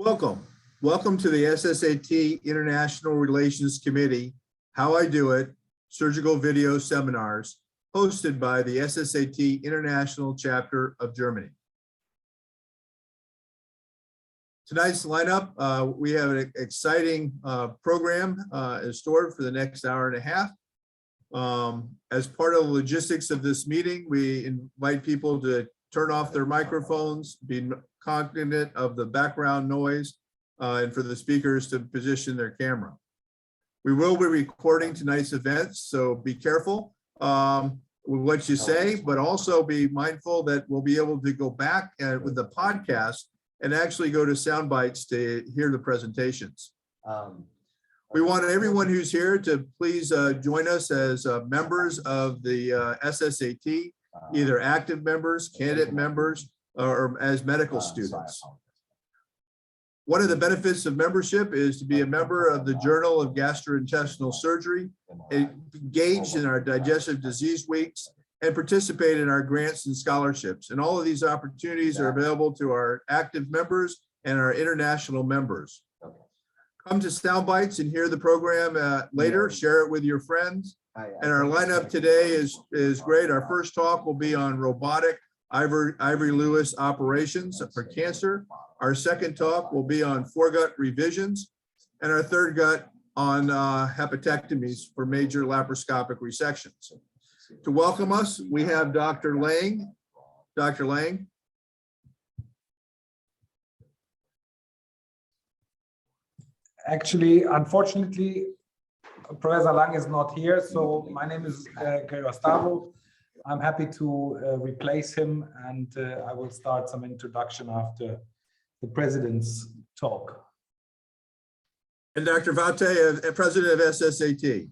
Welcome. Welcome to the SSAT International Relations Committee, How I Do It, Surgical Video Seminars, hosted by the SSAT International Chapter of Germany. Tonight's lineup, we have an exciting program in store for the next hour and a half. As part of the logistics of this meeting, we invite people to turn off their microphones, be cognizant of the background noise, and for the speakers to position their camera. We will be recording tonight's events, so be careful with what you say, but also be mindful that we'll be able to go back with the podcast and actually go to sound bites to hear the presentations. We want everyone who's here to please join us as members of the SSAT, either active members, candidate members, or as medical students. One of the benefits of membership is to be a member of the Journal of Gastrointestinal Surgery, engaged in our digestive disease weeks, and participate in our grants and scholarships. And all of these opportunities are available to our active members and our international members. Come to Sound Bites and hear the program later, share it with your friends. And our lineup today is great. Our first talk will be on robotic Ivory Lewis operations for cancer. Our second talk will be on foregut revisions, and our third gut on hepatectomies for major laparoscopic resections. To welcome us, we have Dr. Lang. Dr. Lang. Actually, unfortunately, Professor Lang is not here, so my name is Gregor. I'm happy to replace him, and I will start some introduction after the president's talk. And Dr. Vate, president of SSAT.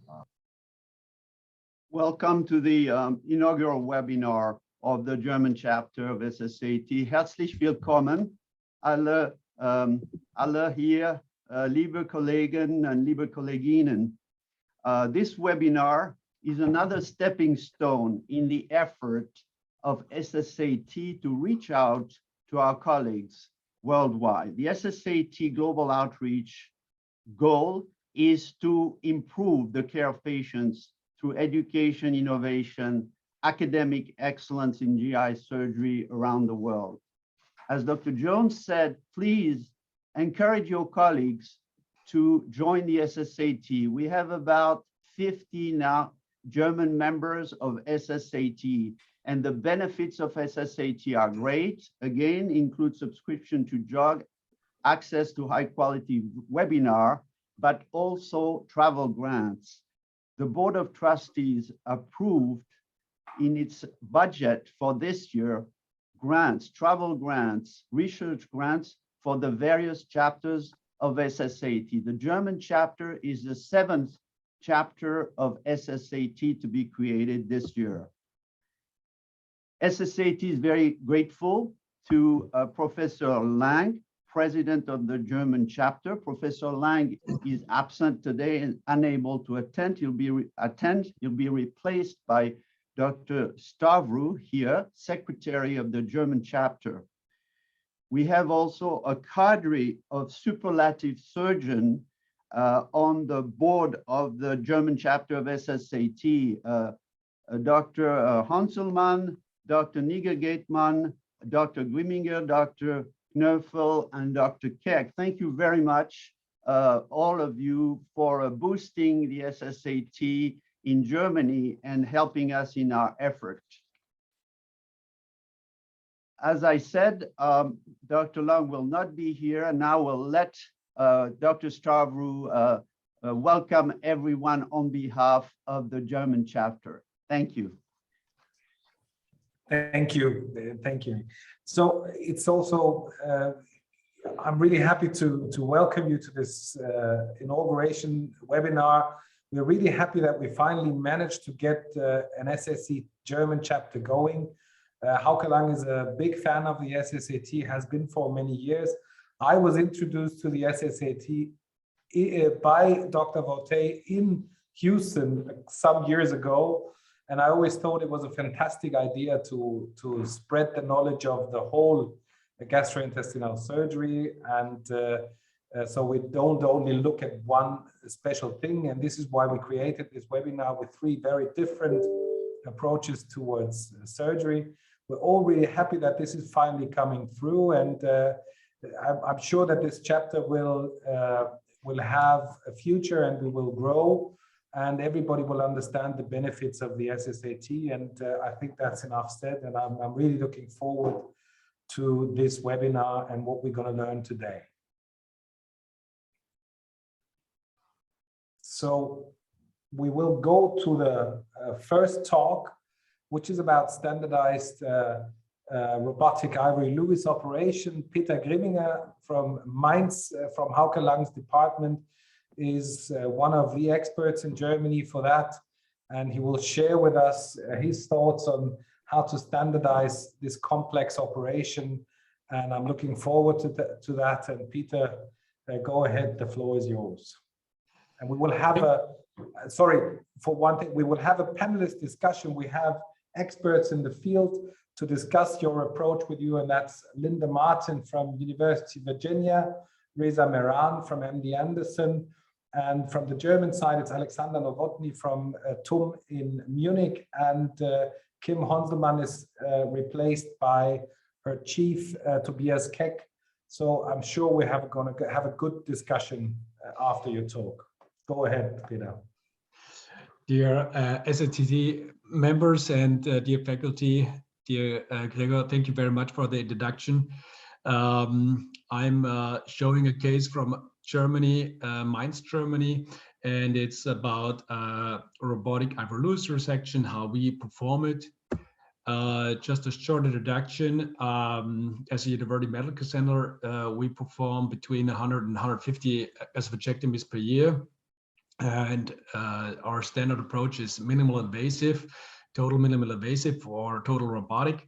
Welcome to the inaugural webinar of the German chapter of SSAT. Herzlich willkommen, alle hier, liebe Kollegen and liebe Kolleginnen. This webinar is another stepping stone in the effort of SSAT to reach out to our colleagues worldwide. The SSAT Global Outreach goal is to improve the care of patients through education, innovation, academic excellence in GI surgery around the world. As Dr. Jones said, please encourage your colleagues to join the SSAT. We have about 50 now German members of SSAT, and the benefits of SSAT are great. Again, include subscription to JOG, access to high quality webinar, but also travel grants. The Board of Trustees approved in its budget for this year grants, travel grants, research grants for the various chapters of SSAT. The German chapter is the 7th chapter of SSAT to be created this year. SSAT is very grateful to Professor Lang, president of the German chapter. Professor Lang is absent today and unable to attend. He'll be replaced by Dr. Stavru here, secretary of the German chapter. We have also a cadre of superlative surgeons on the board of the German chapter of SSAT, Dr. Hanselmann, Dr. Niger-Gatemann, Dr. Grimminger, Dr. Knöfel, and Dr. Keck. Thank you very much, all of you, for boosting the SSAT in Germany and helping us in our effort. As I said, Dr. Lang will not be here, and now we'll let Dr. Stavru welcome everyone on behalf of the German chapter. Thank you. Thank you. Thank you. So it's also, I'm really happy to welcome you to this inauguration webinar. We're really happy that we finally managed to get an SSAT German chapter going. Hauke Lang is a big fan of the SSAT, has been for many years. I was introduced to the SSAT by Dr. Vate in Houston some years ago. And I always thought it was a fantastic idea to spread the knowledge of the whole gastrointestinal surgery, and so we don't only look at one special thing, and this is why we created this webinar with 3 very different approaches towards surgery. We're all really happy that this is finally coming through, and I'm sure that this chapter will have a future, and we will grow, and everybody will understand the benefits of the SSAT, and I think that's enough said, and I'm really looking forward to this webinar and what we're going to learn today. So we will go to the first talk, which is about standardized robotic Ivory Lewis operation. Peter Grimminger from Mainz, from Hauke Lang's department, is one of the experts in Germany for that, and he will share with us his thoughts on how to standardize this complex operation, and I'm looking forward to that. And Peter, go ahead, the floor is yours. And we will have sorry, for one thing, we will have a panelist discussion. We have experts in the field to discuss your approach with you, and that's Linda Martin from University of Virginia, Reza Meran from MD Anderson, and from the German side, it's Alexander Nowotny from TUM in Munich, and Kim Honselmann is replaced by her chief, Tobias Keck. So I'm sure we're going to have a good discussion after your talk. Go ahead, Peter. Dear SSAT members and dear faculty, dear Gregor, thank you very much for the introduction. I'm showing a case from Germany, Mainz, Germany, and it's about robotic Ivory Lewis resection, how we perform it. Just a short introduction. As a University Medical Center, we perform between 100 and 150 esophageectomies per year. And our standard approach is minimal invasive, total minimal invasive, or total robotic.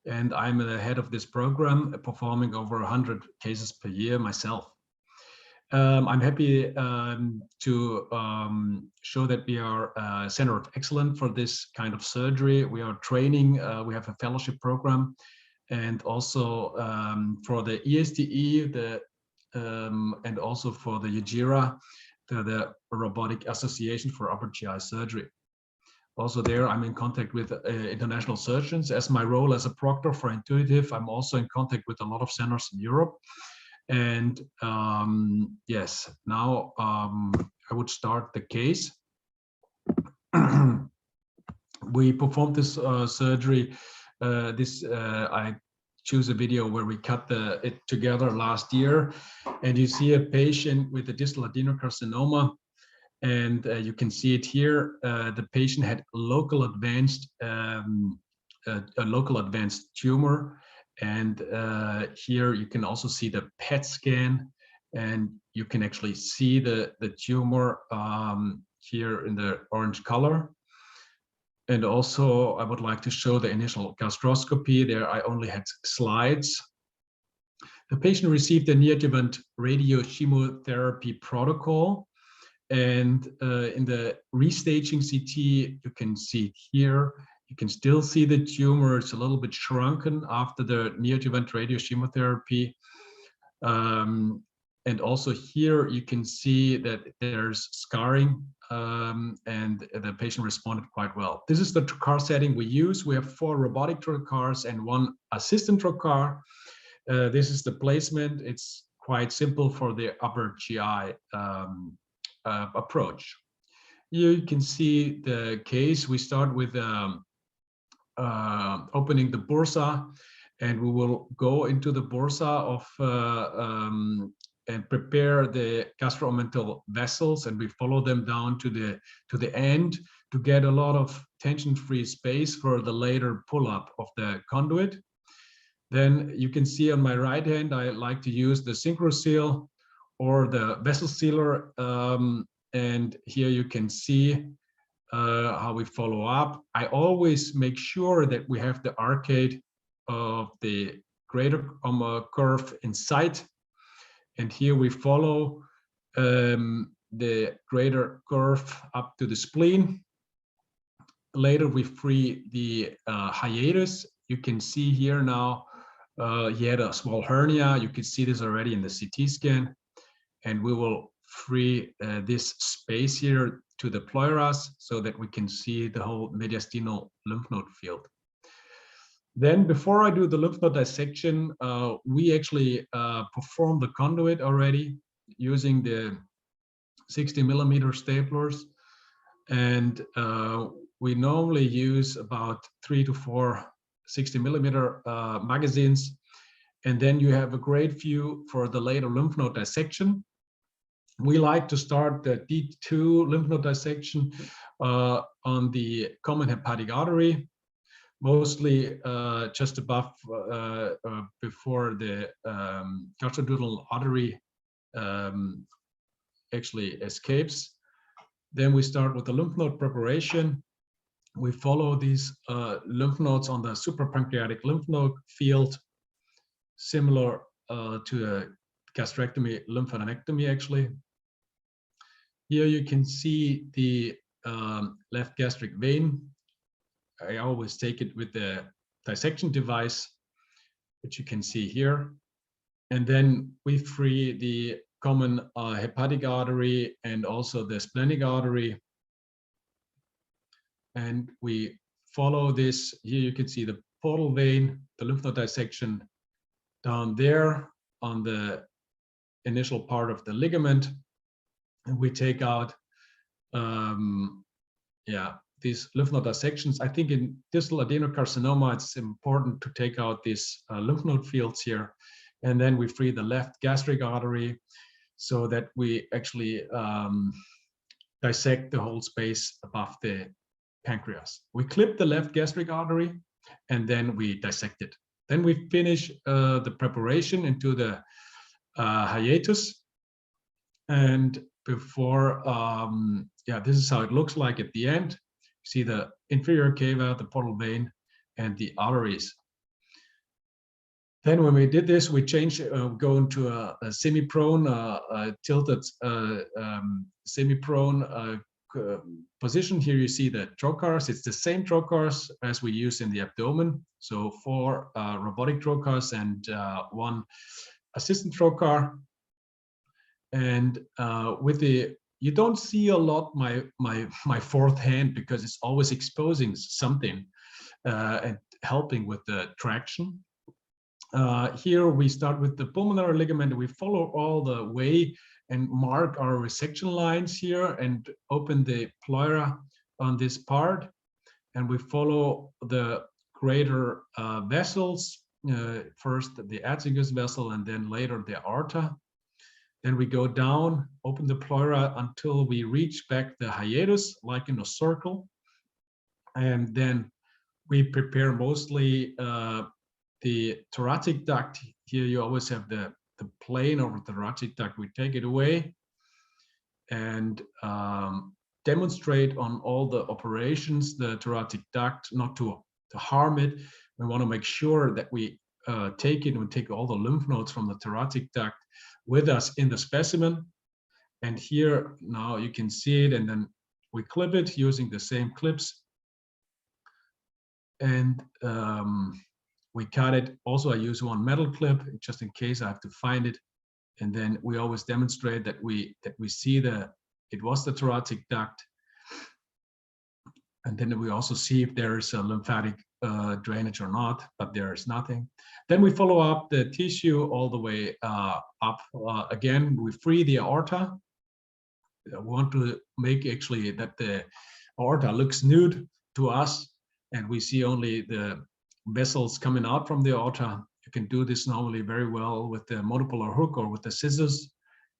And I'm the head of this program, performing over 100 cases per year myself. I'm happy to show that we are a center of excellence for this kind of surgery. We are training, we have a fellowship program, and also for the ESDE, and also for the UGIRA, the Robotic Association for Upper GI Surgery. Also there, I'm in contact with international surgeons. As my role as a proctor for Intuitive, I'm also in contact with a lot of centers in Europe. And yes, now I would start the case. We performed this surgery. I choose a video where we cut it together last year, and you see a patient with a distal adenocarcinoma, and you can see it here. The patient had a local advanced tumor, and here you can also see the PET scan, and you can actually see the tumor here in the orange color. And also, I would like to show the initial gastroscopy. There I only had slides. The patient received a neoadjuvant radiochemotherapy protocol. And in the restaging CT, you can see it here. You can still see the tumor. It's a little bit shrunken after the neoadjuvant radiochemotherapy. And also here you can see that there's scarring, and the patient responded quite well. This is the trocar setting we use. We have 4 robotic trocars and 1 assistant trocar. This is the placement. It's quite simple for the upper GI approach. Here you can see the case. We start with opening the bursa, and we will go into the bursa of and prepare the gastromental vessels, and we follow them down to the end to get a lot of tension-free space for the later pull-up of the conduit. Then you can see on my right hand, I like to use the synchro seal or the vessel sealer, and here you can see how we follow up. I always make sure that we have the arcade of the greater curve in sight. And here we follow the greater curve up to the spleen. Later we free the hiatus. You can see here now He had a small hernia. You can see this already in the CT scan. And we will free this space here to the pleuras so that we can see the whole mediastinal lymph node field. Then before I do the lymph node dissection, we actually perform the conduit already using the 60mm staplers. And we normally use about 3 to 4 60mm magazines. And then you have a great view for the later lymph node dissection. We like to start the D2 lymph node dissection on the common hepatic artery, mostly just above, before the gastroduodenal artery actually escapes. Then we start with the lymph node preparation. We follow these lymph nodes on the suprapancreatic lymph node field, similar to a gastrectomy lymphadenectomy actually. Here you can see the left gastric vein. I always take it with the dissection device, which you can see here. And then we free the common hepatic artery and also the splenic artery. And we follow this. Here you can see the portal vein, the lymph node dissection down there on the initial part of the ligament. And we take out, these lymph node dissections. I think in distal adenocarcinoma, it's important to take out these lymph node fields here. And then we free the left gastric artery so that we actually dissect the whole space above the pancreas. We clip the left gastric artery and then we dissect it. Then we finish the preparation into the hiatus. And before, this is how it looks like at the end. You see the inferior cava, the portal vein, and the arteries. Then when we did this, we change, go into a semi-prone, tilted semi-prone position. Here you see the trocars. It's the same trocars as we use in the abdomen. So 4 robotic trocars and 1 assistant trocar. And with the, you don't see a lot my fourth hand because it's always exposing something and helping with the traction. Here we start with the pulmonary ligament. We follow all the way and mark our resection lines here and open the pleura on this part. And we follow the greater vessels, first the azygos vessel and then later the aorta. Then we go down, open the pleura until we reach back the hiatus, like in a circle. And then we prepare mostly the thoracic duct. Here you always have the plane over the thoracic duct. We take it away and demonstrate on all the operations, the thoracic duct, not to harm it. We want to make sure that we take it and we take all the lymph nodes from the thoracic duct with us in the specimen. And here now you can see it, and then we clip it using the same clips. And we cut it. Also, I use 1 metal clip just in case I have to find it. And then we always demonstrate that we see it was the thoracic duct. And then we also see if there is a lymphatic drainage or not, but there is nothing. Then we follow up the tissue all the way up. Again, we free the aorta. We want to make actually that the aorta looks nude to us, and we see only the vessels coming out from the aorta. You can do this normally very well with the monopolar hook or with the scissors.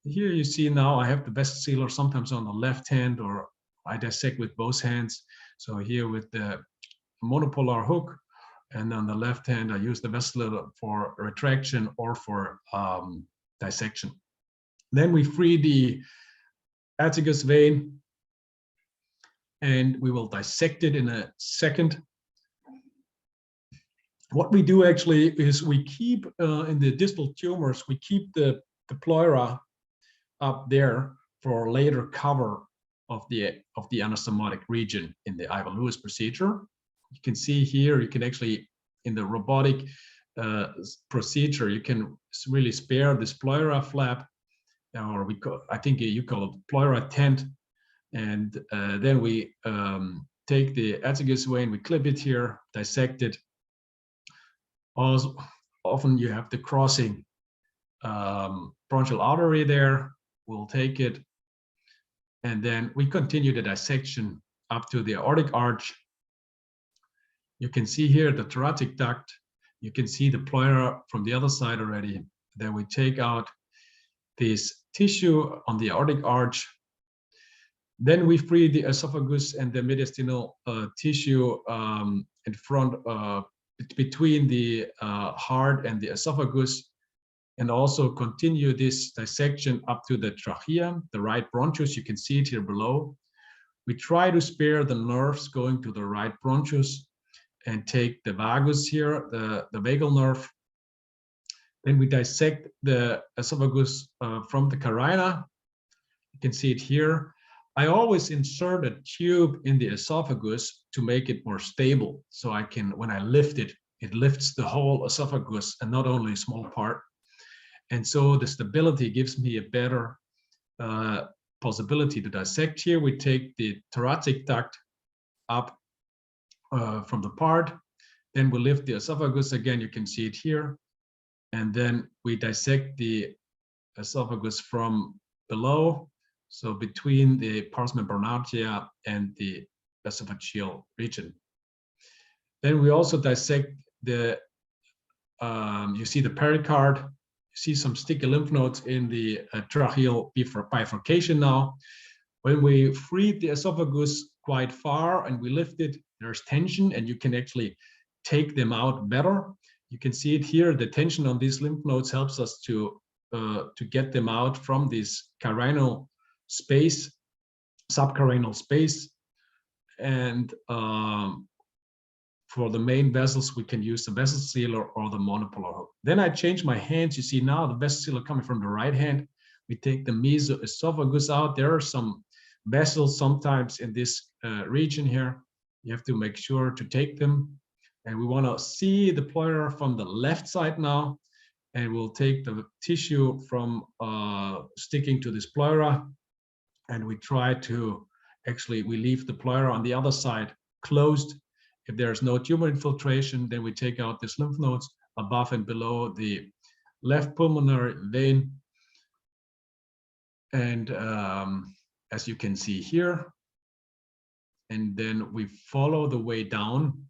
Here you see now I have the vessel sealer sometimes on the left hand, or I dissect with both hands. So here with the monopolar hook, and on the left hand I use the vessel sealer for retraction or for dissection. Then we free the azygos vein and we will dissect it in a second. What we do actually is we keep in the distal tumors, we keep the pleura up there for later cover of the anastomotic region in the Ivan Lewis procedure. You can see here, you can actually in the robotic procedure. You can really spare this pleura flap, or I think you call it pleura tent, and then we take the azygous vein, we clip it here, dissect it. Also, often you have the crossing bronchial artery there. We'll take it, and then we continue the dissection up to the aortic arch. You can see here the thoracic duct. You can see the pleura from the other side already. Then we take out this tissue on the aortic arch. Then we free the esophagus and the mediastinal tissue in front, between the heart and the esophagus, and also continue this dissection up to the trachea, the right bronchus. You can see it here below. We try to spare the nerves going to the right bronchus and take the vagus here, the vagal nerve. Then we dissect the esophagus from the carina. You can see it here. I always insert a tube in the esophagus to make it more stable. So I can, when I lift it, it lifts the whole esophagus and not only a small part. And so the stability gives me a better possibility to dissect. Here we take the thoracic duct up from the part, then we lift the esophagus again, you can see it here, and then we dissect the esophagus from below, so between the pars membranatia and the esophageal region. Then we also dissect the, you see the pericard, you see some sticky lymph nodes in the tracheal bifurcation now. When we free the esophagus quite far and we lift it, there's tension and you can actually take them out better. You can see it here, the tension on these lymph nodes helps us to get them out from this carinal space, subcarinal space. And for the main vessels, we can use the vessel sealer or the monopolar hook. Then I change my hands. You see now the vessel sealer coming from the right hand. We take the mesoesophagus out. There are some vessels sometimes in this region here. You have to make sure to take them. And we want to see the pleura from the left side now. And we'll take the tissue from sticking to this pleura. And we try to, actually, we leave the pleura on the other side closed. If there's no tumor infiltration, then we take out these lymph nodes above and below the left pulmonary vein. And as you can see here, and then we follow the way down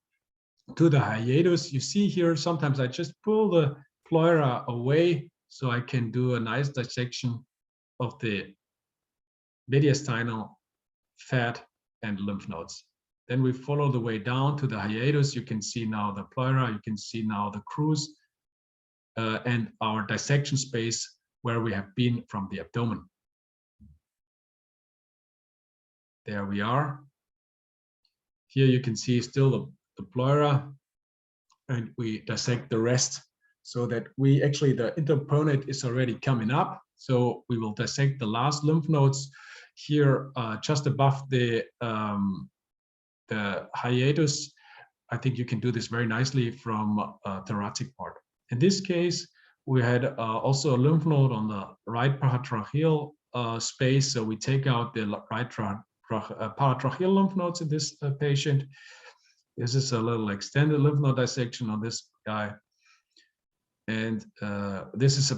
to the hiatus. You see here, sometimes I just pull the pleura away so I can do a nice dissection of the mediastinal fat and lymph nodes. Then we follow the way down to the hiatus. You can see now the pleura, you can see now the crus and our dissection space where we have been from the abdomen. There we are. Here you can see still the pleura, and we dissect the rest so that we actually, the interponate is already coming up. So we will dissect the last lymph nodes here just above the hiatus. I think you can do this very nicely from thoracic part. In this case, we had also a lymph node on the right paratracheal space. So we take out the right paratracheal lymph nodes in this patient. This is a little extended lymph node dissection on this guy. And this is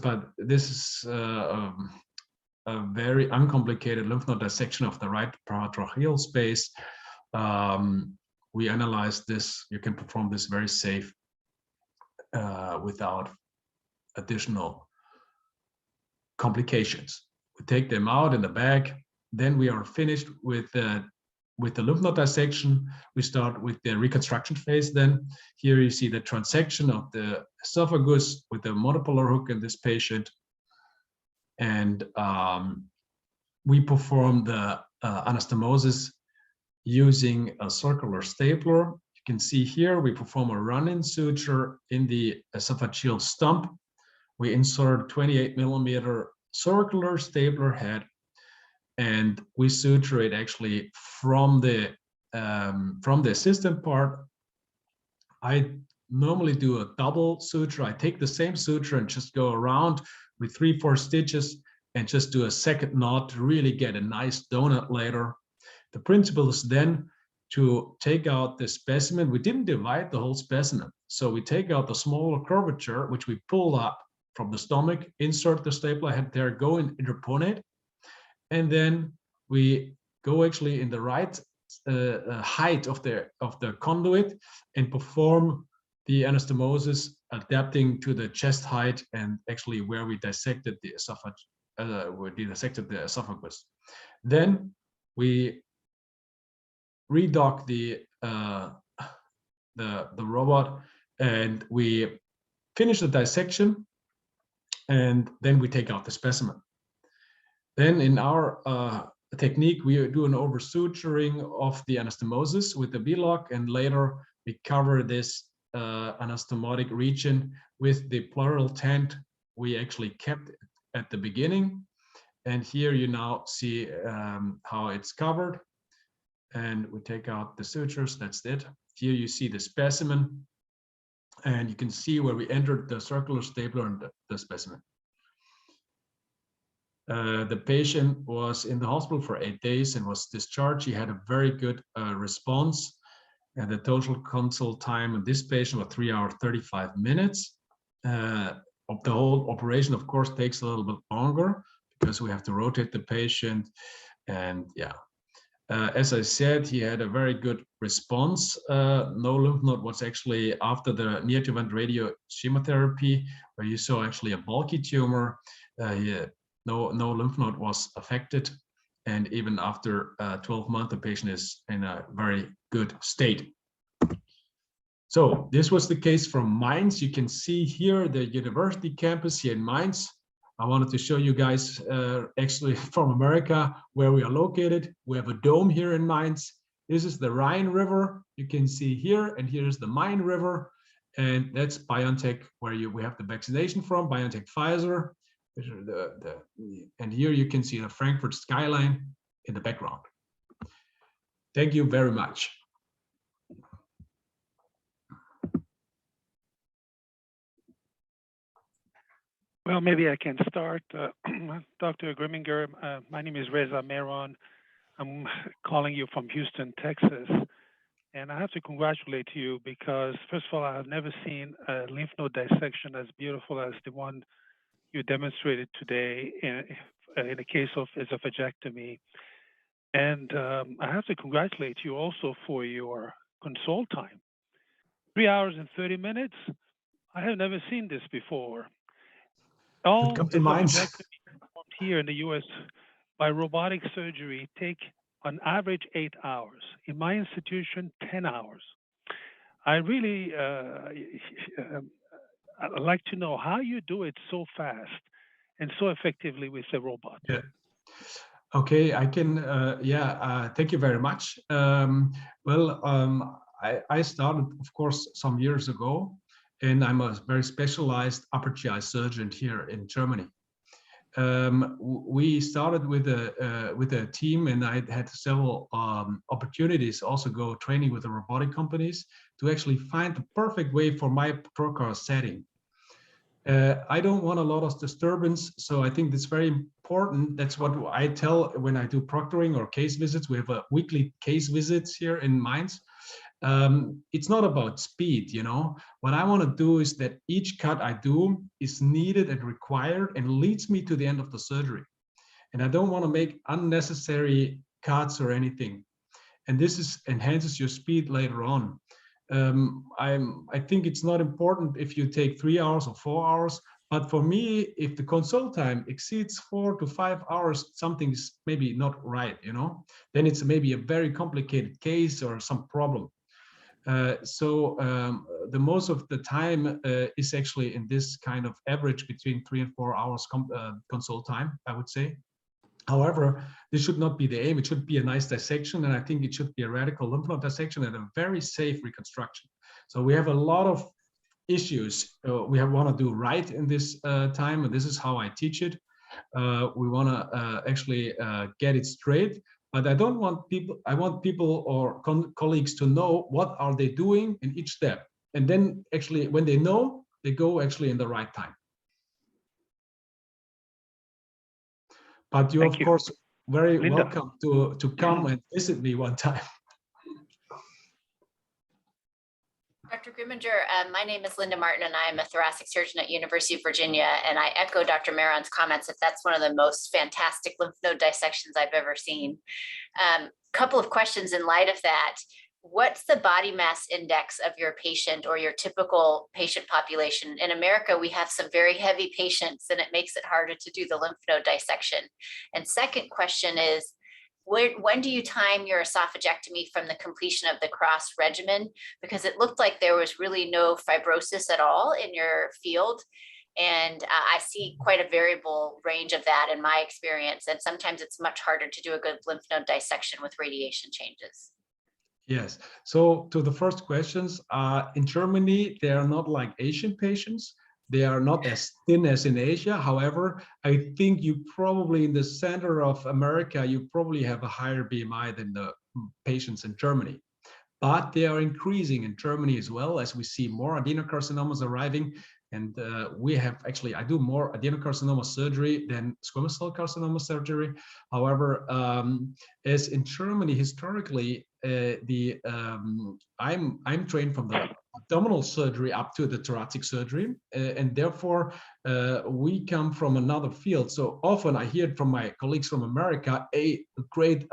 a very uncomplicated lymph node dissection of the right paratracheal space. We analyze this. You can perform this very safe without additional complications. We take them out in the bag. Then we are finished with the lymph node dissection. We start with the reconstruction phase. Then here you see the transection of the esophagus with the monopolar hook in this patient. And we perform the anastomosis using a circular stapler. You can see here we perform a run-in suture in the esophageal stump. We insert 28 millimeter circular stapler head, and we suture it actually from the assistant part. I normally do a double suture. I take the same suture and just go around with 3-4 stitches and just do a second knot to really get a nice donut later. The principle is then to take out the specimen. We didn't divide the whole specimen. So we take out the smaller curvature, which we pull up from the stomach, insert the stapler head there, go and interpone it. And then we go actually in the right height of the conduit and perform the anastomosis, adapting to the chest height and actually where we dissected the esophagus. Then we redock the robot and we finish the dissection, and then we take out the specimen. Then in our technique, we do an over suturing of the anastomosis with the V-lock, and later we cover this anastomotic region with the pleural tent we actually kept at the beginning. And here you now see how it's covered. And we take out the sutures, that's it. Here you see the specimen, and you can see where we entered the circular stapler and the specimen. The patient was in the hospital for 8 days and was discharged. He had a very good response, and the total consult time of this patient was 3 hours 35 minutes. Of the whole operation, of course, takes a little bit longer because we have to rotate the patient, and yeah. As I said, he had a very good response. No lymph node was actually after the neoadjuvant radio chemotherapy, where you saw actually a bulky tumor. No lymph node was affected. And even after 12 months, the patient is in a very good state. So this was the case from Mainz. You can see here the university campus here in Mainz. I wanted to show you guys actually from America where we are located. We have a dome here in Mainz. This is the Rhine River. You can see here, and here's the Main River. And that's BioNTech, where we have the vaccination from, BioNTech Pfizer. And here you can see the Frankfurt skyline in the background. Thank you very much. Well, maybe I can start. Dr. Grimminger, my name is Reza Mehran. I'm calling you from Houston, Texas. And I have to congratulate you because, first of all, I have never seen a lymph node dissection as beautiful as the one you demonstrated today in the case of esophagectomy. And I have to congratulate you also for your consult time. 3 hours and 30 minutes. I have never seen this before. All Come to Mainz. performed here in the U.S. by robotic surgery take on average 8 hours. In my institution, 10 hours. I really I'd like to know how you do it so fast and so effectively with the robot. Yeah. Okay, I can. Thank you very much. I started, of course, some years ago. And I'm a very specialized upper GI surgeon here in Germany. We started with a team, and I had several opportunities also go training with the robotic companies to actually find the perfect way for my procar setting. I don't want a lot of disturbance, so I think that's very important. That's what I tell when I do proctoring or case visits. We have a weekly case visits here in Mainz. It's not about speed, you know. What I want to do is that each cut I do is needed and required and leads me to the end of the surgery. And I don't want to make unnecessary cuts or anything. And this enhances your speed later on. I think it's not important if you take 3 hours or 4 hours, but for me, if the consult time exceeds 4 to 5 hours, something's maybe not right, you know, then it's maybe a very complicated case or some problem. The most of the time is actually in this kind of average between 3 and 4 hours consult time, I would say. However, this should not be the aim. It should be a nice dissection, and I think it should be a radical lymph node dissection and a very safe reconstruction. So we have a lot of issues we want to do right in this time, and this is how I teach it. We want to actually get it straight. But I don't want people, I want people or colleagues to know what are they doing in each step. And then actually, when they know, they go actually in the right time. But you're, of course, very Linda. welcome to come and visit me one time. Dr. Grimminger, my name is Linda Martin, and I am a thoracic surgeon at University of Virginia. And I echo Dr. Maron's comments that that's one of the most fantastic lymph node dissections I've ever seen. Couple of questions in light of that. What's the body mass index of your patient or your typical patient population? In America, we have some very heavy patients, and it makes it harder to do the lymph node dissection. And second question is, when do you time your esophagectomy from the completion of the cross regimen? Because it looked like there was really no fibrosis at all in your field. And I see quite a variable range of that in my experience. And sometimes it's much harder to do a good lymph node dissection with radiation changes. Yes. So to the first questions, in Germany, they are not like Asian patients. They are not as thin as in Asia. However, I think you probably in the center of America, you probably have a higher BMI than the patients in Germany. But they are increasing in Germany as well, as we see more adenocarcinomas arriving. And we have actually, I do more adenocarcinoma surgery than squamous cell carcinoma surgery. However, as in Germany, historically, I'm trained from the abdominal surgery up to the thoracic surgery, and therefore we come from another field. So often I hear from my colleagues from America a great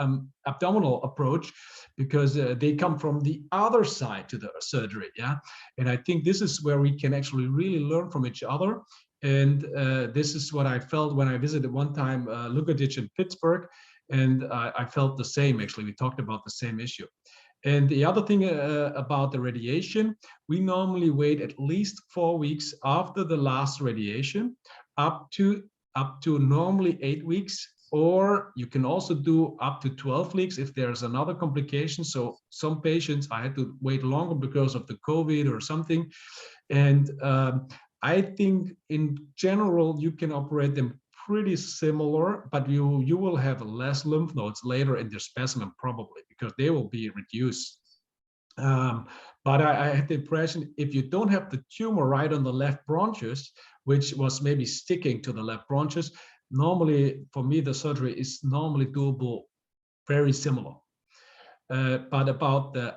abdominal approach, because they come from the other side to the surgery. Yeah, and I think this is where we can actually really learn from each other. And this is what I felt when I visited one time Lugadich in Pittsburgh, and I felt the same. Actually, we talked about the same issue. And the other thing about the radiation, we normally wait at least 4 weeks after the last radiation, up to normally 8 weeks, or you can also do up to 12 weeks if there's another complication. So some patients, I had to wait longer because of the COVID or something. And I think in general, you can operate them pretty similar, but you will have less lymph nodes later in their specimen probably, because they will be reduced. But I had the impression, if you don't have the tumor right on the left bronchus, which was maybe sticking to the left bronchus, normally for me the surgery is normally doable very similar. But about the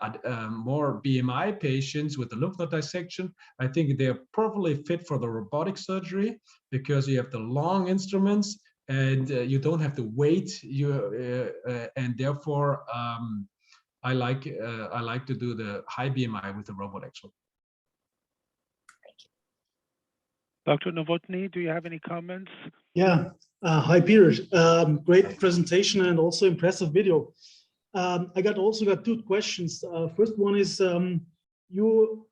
more BMI patients with the lymph node dissection, I think they're probably fit for the robotic surgery, because you have the long instruments and you don't have to wait. And therefore, I like to do the high BMI with the robot actually. Thank you. Dr. Novotny, do you have any comments? Yeah. Hi, Peter. Great presentation and also impressive video. I also got two questions. First one is, you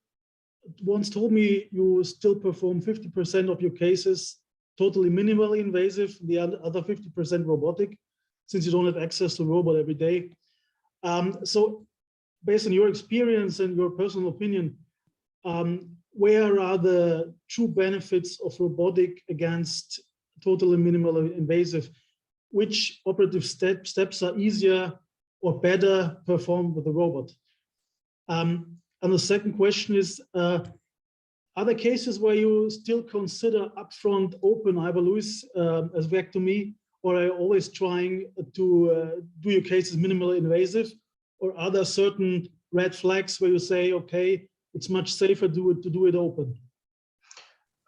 once told me you still perform 50% of your cases totally minimally invasive, the other 50% robotic, since you don't have access to robot every day. So based on your experience and your personal opinion, where are the true benefits of robotic against totally minimally invasive? Which operative steps are easier or better performed with the robot? And the second question is, are there cases where you still consider upfront open IVLUs as vectomy, or are you always trying to do your cases minimally invasive? Or are there certain red flags where you say, okay, it's much safer to do it open?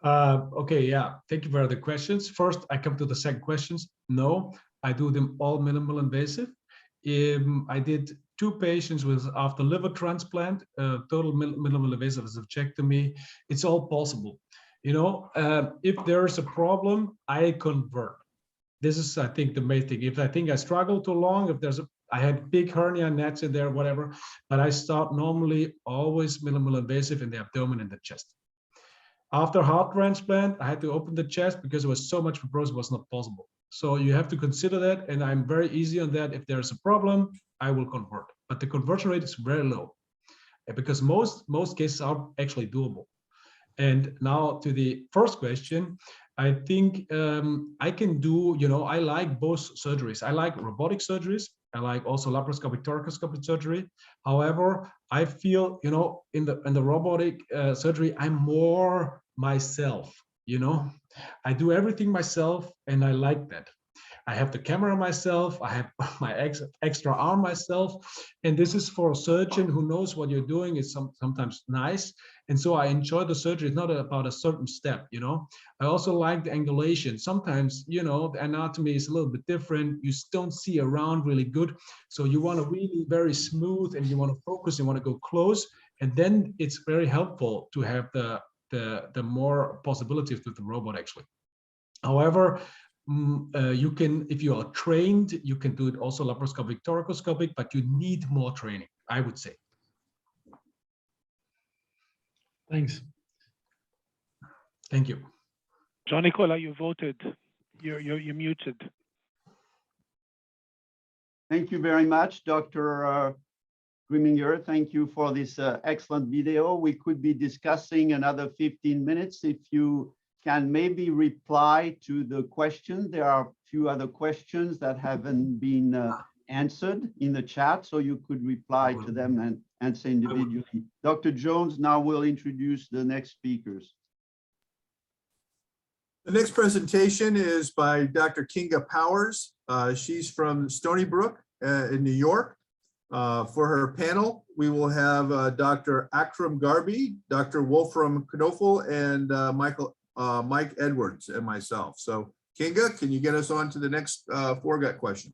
Okay, yeah, thank you for the questions. First, I come to the second questions. No, I do them all minimal invasive. I did 2 patients with after liver transplant, total minimal invasive esophagectomy. It's all possible. You know, if there's a problem, I convert. This is, I think, the main thing. If I think I struggle too long, if there's I had big hernia nets in there, whatever, but I start normally always minimal invasive in the abdomen and the chest. After heart transplant, I had to open the chest because there was so much fibrosis, it was not possible. So you have to consider that, and I'm very easy on that. If there's a problem, I will convert. But the conversion rate is very low, because most cases are actually doable. And now to the first question, I think I can do, you know, I like both surgeries. I like robotic surgeries I like also laparoscopic thoracoscopic surgery. However, I feel, you know, in the robotic surgery, I'm more myself, you know. I do everything myself, and I like that. I have the camera myself, I have my extra arm myself, and this is for a surgeon who knows what you're doing. It's sometimes nice, and so I enjoy the surgery. It's not about a certain step, you know. I also like the angulation. Sometimes, you know, the anatomy is a little bit different. You don't see around really good, so you want to really very smooth, and you want to focus, you want to go close, and then it's very helpful to have the more possibilities with the robot actually. However, you can, if you are trained, you can do it also laparoscopic, thoracoscopic, but you need more training, I would say. Thanks. Thank you. John Nicola, you voted. You're muted. Thank you very much, Dr. Grimminger. Thank you for this excellent video. We could be discussing another 15 minutes if you can maybe reply to the questions. There are a few other questions that haven't been answered in the chat, so you could reply to them and answer individually. Dr. Jones now will introduce the next speakers. The next presentation is by Dr. Kinga Powers. She's from Stony Brook in New York. For her panel, we will have Dr. Akram Garbi, Dr. Wolfram Knofel, and Mike Edwards and myself. So Kinga, can you get us on to the next foregut question?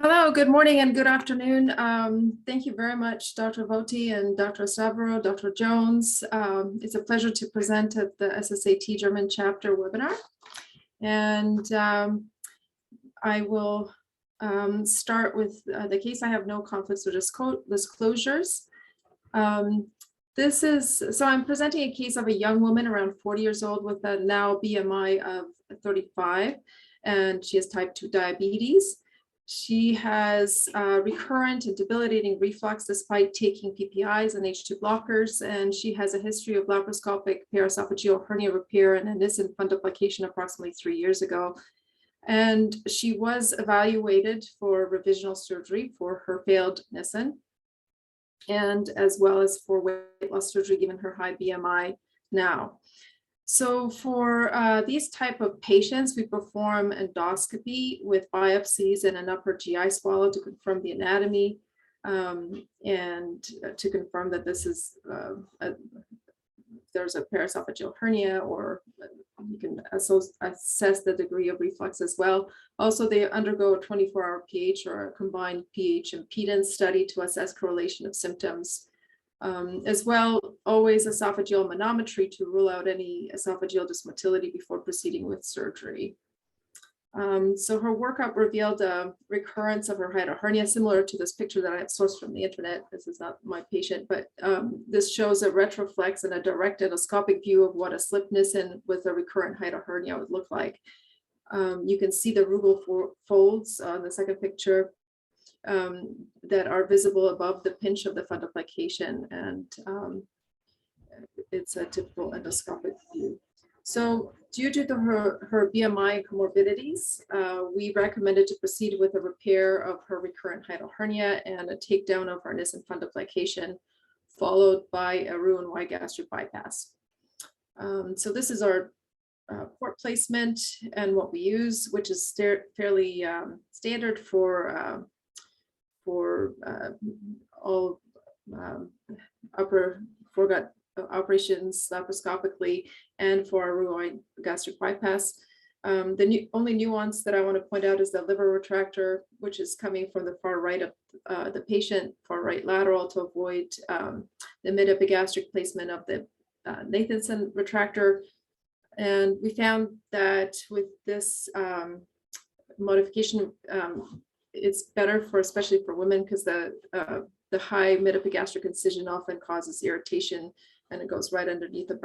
Hello, good morning and good afternoon. Thank you very much, Dr. Voti and Dr. Savaro, Dr. Jones. It's a pleasure to present at the SSAT German chapter webinar. And I will start with the case. I have no conflicts or disclosures. So I'm presenting a case of a young woman around 40 years old with a now BMI of 35, and she has type 2 diabetes. She has recurrent and debilitating reflux despite taking PPIs and H2 blockers, and she has a history of laparoscopic paraesophageal hernia repair and a Nissen fundoplication approximately 3 years ago. And she was evaluated for revisional surgery for her failed Nissen, and as well as for weight loss surgery given her high BMI now. So for these type of patients, we perform endoscopy with biopsies and an upper GI swallow to confirm the anatomy and to confirm that this is there's a paraesophageal hernia, or you can assess the degree of reflux as well. Also, they undergo a 24-hour pH or a combined pH impedance study to assess correlation of symptoms. As well, always esophageal manometry to rule out any esophageal dysmotility before proceeding with surgery. So her workup revealed a recurrence of her hiatal hernia, similar to this picture that I have sourced from the internet. This is not my patient, but this shows a retroflex and a direct endoscopic view of what a slip Nissen with a recurrent hiatal hernia would look like. You can see the rugal folds on the second picture that are visible above the pinch of the fundoplication, and it's a typical endoscopic view. So due to her BMI and comorbidities, we recommended to proceed with a repair of her recurrent hiatal hernia and a takedown of her Nissen fundoplication, followed by a Roux-en-Y gastric bypass. So this is our port placement and what we use, which is fairly standard for all upper foregut operations laparoscopically and for a Roux-en-Y gastric bypass. The only nuance that I want to point out is the liver retractor, which is coming from the far right of the patient, far right lateral, to avoid the mid-epigastric placement of the Nathanson retractor. And we found that with this modification, it's better for, especially for women, because the high mid-epigastric incision often causes irritation, and it goes right underneath the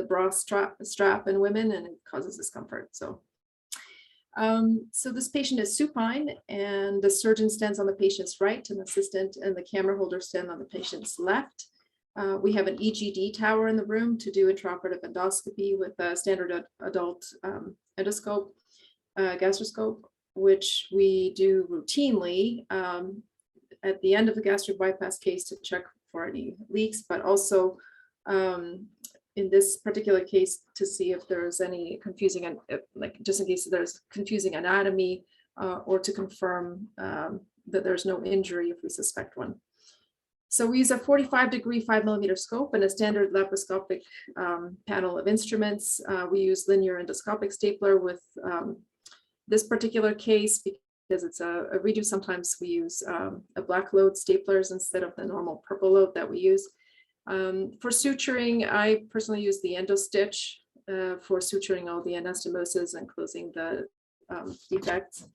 bra strap in women, and it causes discomfort. So, so this patient is supine, and the surgeon stands on the patient's right, and the assistant and the camera holder stand on the patient's left. We have an EGD tower in the room to do intraoperative endoscopy with a standard adult endoscope, gastroscope. which we do routinely at the end of the gastric bypass case to check for any leaks, but also in this particular case to see if there's any confusing, like just in case there's confusing anatomy, or to confirm that there's no injury if we suspect one. So we use a 45-degree 5mm scope and a standard laparoscopic panel of instruments. We use linear endoscopic stapler with this particular case because it's a redo. Sometimes we use a black load staplers instead of the normal purple load that we use. For suturing, I personally use the endo stitch for suturing all the anastomoses and closing the defects.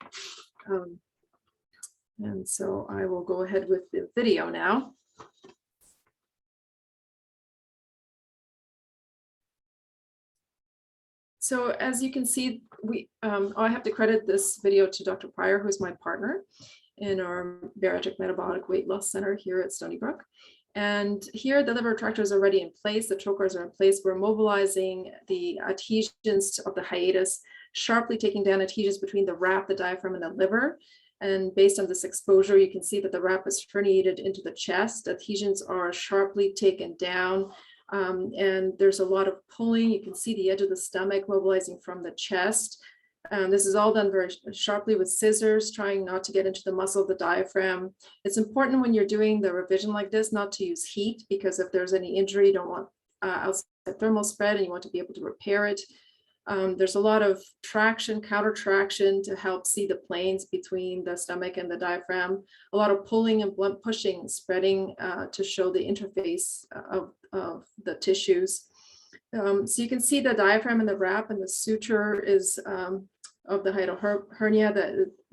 And so I will go ahead with the video now. So as you can see, I have to credit this video to Dr. Pryor, who's my partner in our bariatric metabolic weight loss center here at Stony Brook. And here the liver retractor is already in place. The trocars are in place. We're mobilizing the adhesions of the hiatus, sharply taking down adhesions between the wrap, the diaphragm, and the liver. And based on this exposure, you can see that the wrap is herniated into the chest. Adhesions are sharply taken down. And there's a lot of pulling. You can see the edge of the stomach mobilizing from the chest. This is all done very sharply with scissors, trying not to get into the muscle of the diaphragm. It's important when you're doing the revision like this not to use heat, because if there's any injury, you don't want outside thermal spread and you want to be able to repair it. There's a lot of traction, counter traction to help see the planes between the stomach and the diaphragm. A lot of pulling and blunt pushing, spreading to show the interface of the tissues. So you can see the diaphragm and the wrap, and the suture is of the hiatal hernia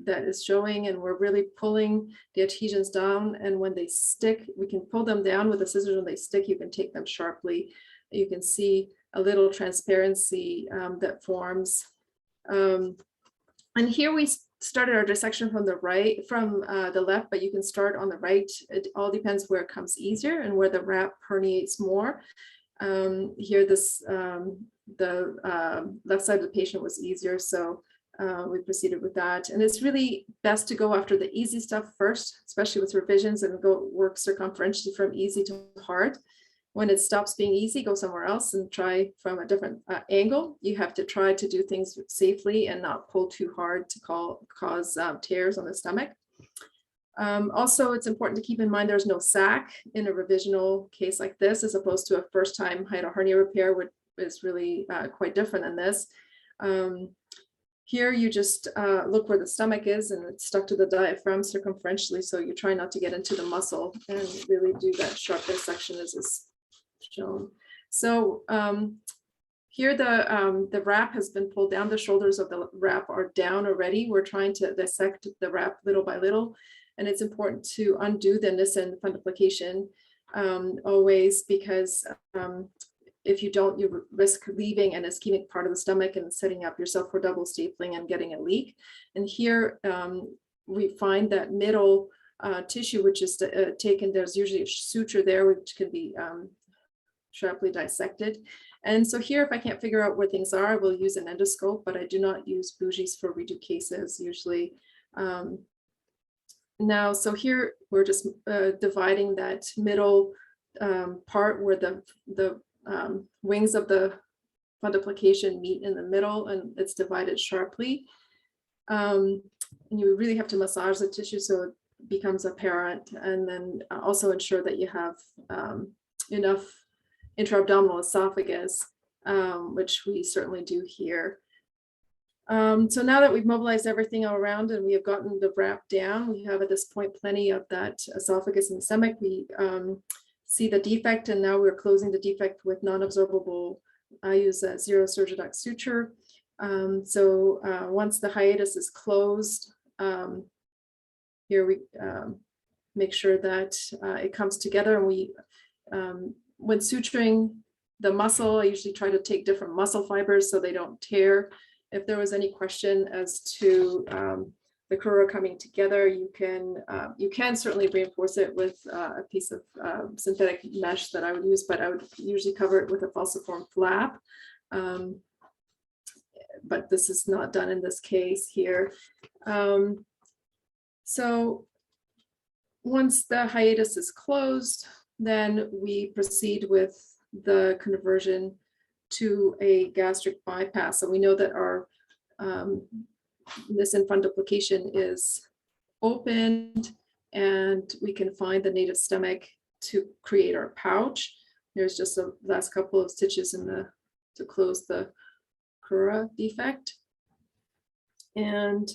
that is showing, and we're really pulling the adhesions down. And when they stick, we can pull them down with the scissors. When they stick, you can take them sharply. You can see a little transparency that forms. And here we started our dissection from the right, from the left, but you can start on the right. It all depends where it comes easier and where the wrap herniates more. Here, the left side of the patient was easier, so we proceeded with that. And it's really best to go after the easy stuff first, especially with revisions, and go work circumferentially from easy to hard. When it stops being easy, go somewhere else and try from a different angle. You have to try to do things safely and not pull too hard to cause tears on the stomach. Also, it's important to keep in mind there's no sac in a revisional case like this, as opposed to a first-time hiatal hernia repair, which is really quite different than this. Here, you just look where the stomach is, and it's stuck to the diaphragm circumferentially, so you try not to get into the muscle and really do that sharp dissection as is shown. So here the wrap has been pulled down. The shoulders of the wrap are down already. We're trying to dissect the wrap little by little. And it's important to undo the Nissen fundoplication always, because if you don't, you risk leaving an ischemic part of the stomach and setting up yourself for double stapling and getting a leak. And here we find that middle tissue, which is taken, there's usually a suture there, which can be sharply dissected. And so here, if I can't figure out where things are, I will use an endoscope, but I do not use bougies for redo cases usually. Now, so here we're just dividing that middle part where the wings of the fundoplication meet in the middle, and it's divided sharply. And you really have to massage the tissue so it becomes apparent, and then also ensure that you have enough intra-abdominal esophagus, which we certainly do here. So now that we've mobilized everything all around and we have gotten the wrap down, we have at this point plenty of that esophagus and stomach. We see the defect, and now we're closing the defect with non-absorbable. I use a zero surgidoc suture. So once the hiatus is closed, here we make sure that it comes together. And we, when suturing the muscle, I usually try to take different muscle fibers so they don't tear. If there was any question as to the crura coming together, you can certainly reinforce it with a piece of synthetic mesh that I would use, but I would usually cover it with a falciform flap. but this is not done in this case here. So once the hiatus is closed, then we proceed with the conversion to a gastric bypass. So we know that our Nissen fundoplication is opened, and we can find the native stomach to create our pouch. There's just the last couple of stitches in the to close the crura defect. And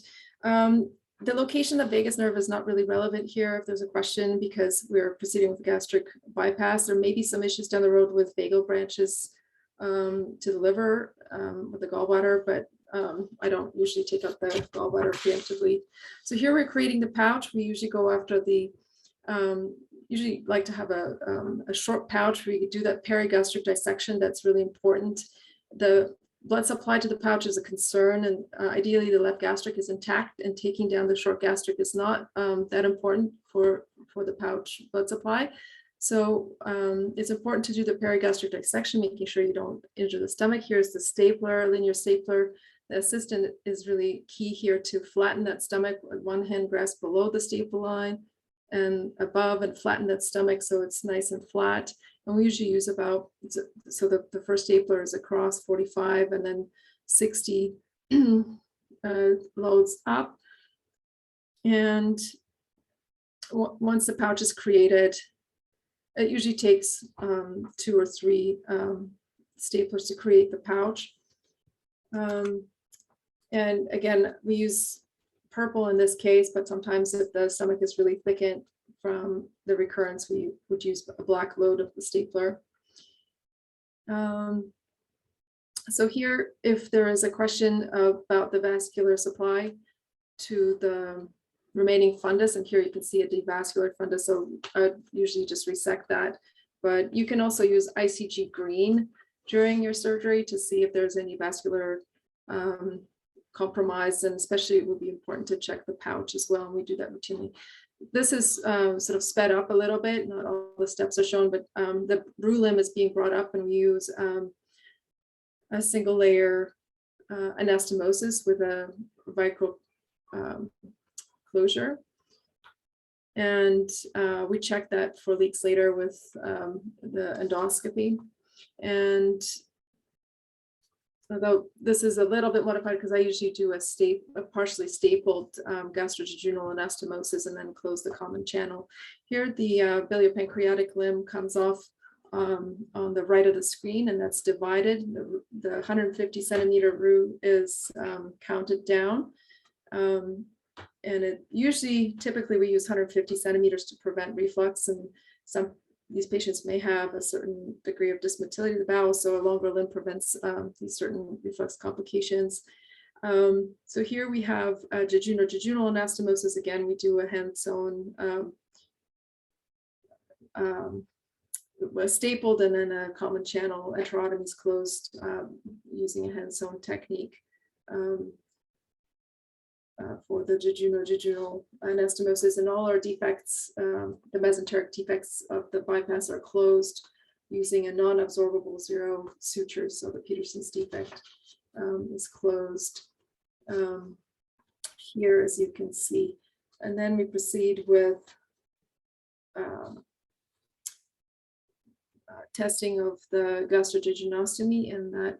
the location of the vagus nerve is not really relevant here if there's a question, because we're proceeding with gastric bypass. There may be some issues down the road with vagal branches to the liver with the gallbladder, but I don't usually take out the gallbladder preemptively. So here we're creating the pouch. We usually go after the, usually like to have a short pouch where you do that perigastric dissection. That's really important. The blood supply to the pouch is a concern, and ideally the left gastric is intact, and taking down the short gastric is not that important for the pouch blood supply. So it's important to do the perigastric dissection, making sure you don't injure the stomach. Here's the stapler, linear stapler. The assistant is really key here to flatten that stomach with one hand grasp below the staple line and above, and flatten that stomach so it's nice and flat. And we usually use about, so the first stapler is across 45 and then 60 loads up. And once the pouch is created, it usually takes 2 or 3 staplers to create the pouch. And again, we use purple in this case, but sometimes if the stomach is really thickened from the recurrence, we would use a black load of the stapler. So here, if there is a question about the vascular supply to the remaining fundus, and here you can see a devascular fundus, so I usually just resect that. But you can also use ICG green during your surgery to see if there's any vascular compromise, and especially it would be important to check the pouch as well, and we do that routinely. This is sort of sped up a little bit, not all the steps are shown, but the roux limb is being brought up, and we use a single layer anastomosis with a vicral closure. And we check that for leaks later with the endoscopy. And although this is a little bit modified because I usually do a partially stapled gastrojejunal anastomosis and then close the common channel. Here the biliopancreatic limb comes off on the right of the screen, and that's divided. The 150 centimeter roux is counted down. And it usually, typically we use 150 centimeters to prevent reflux, and these patients may have a certain degree of dysmotility of the bowel, so a longer limb prevents these certain reflux complications. So here we have jejunal anastomosis. Again, we do a hand-sewn, stapled, and then a common channel enterotomy is closed using a hand-sewn technique. For the jejunal anastomosis, and all our defects, the mesenteric defects of the bypass are closed using a non-absorbable 0 suture. So the Peterson's defect is closed here, as you can see. And then we proceed with testing of the gastrojejunectomy, and that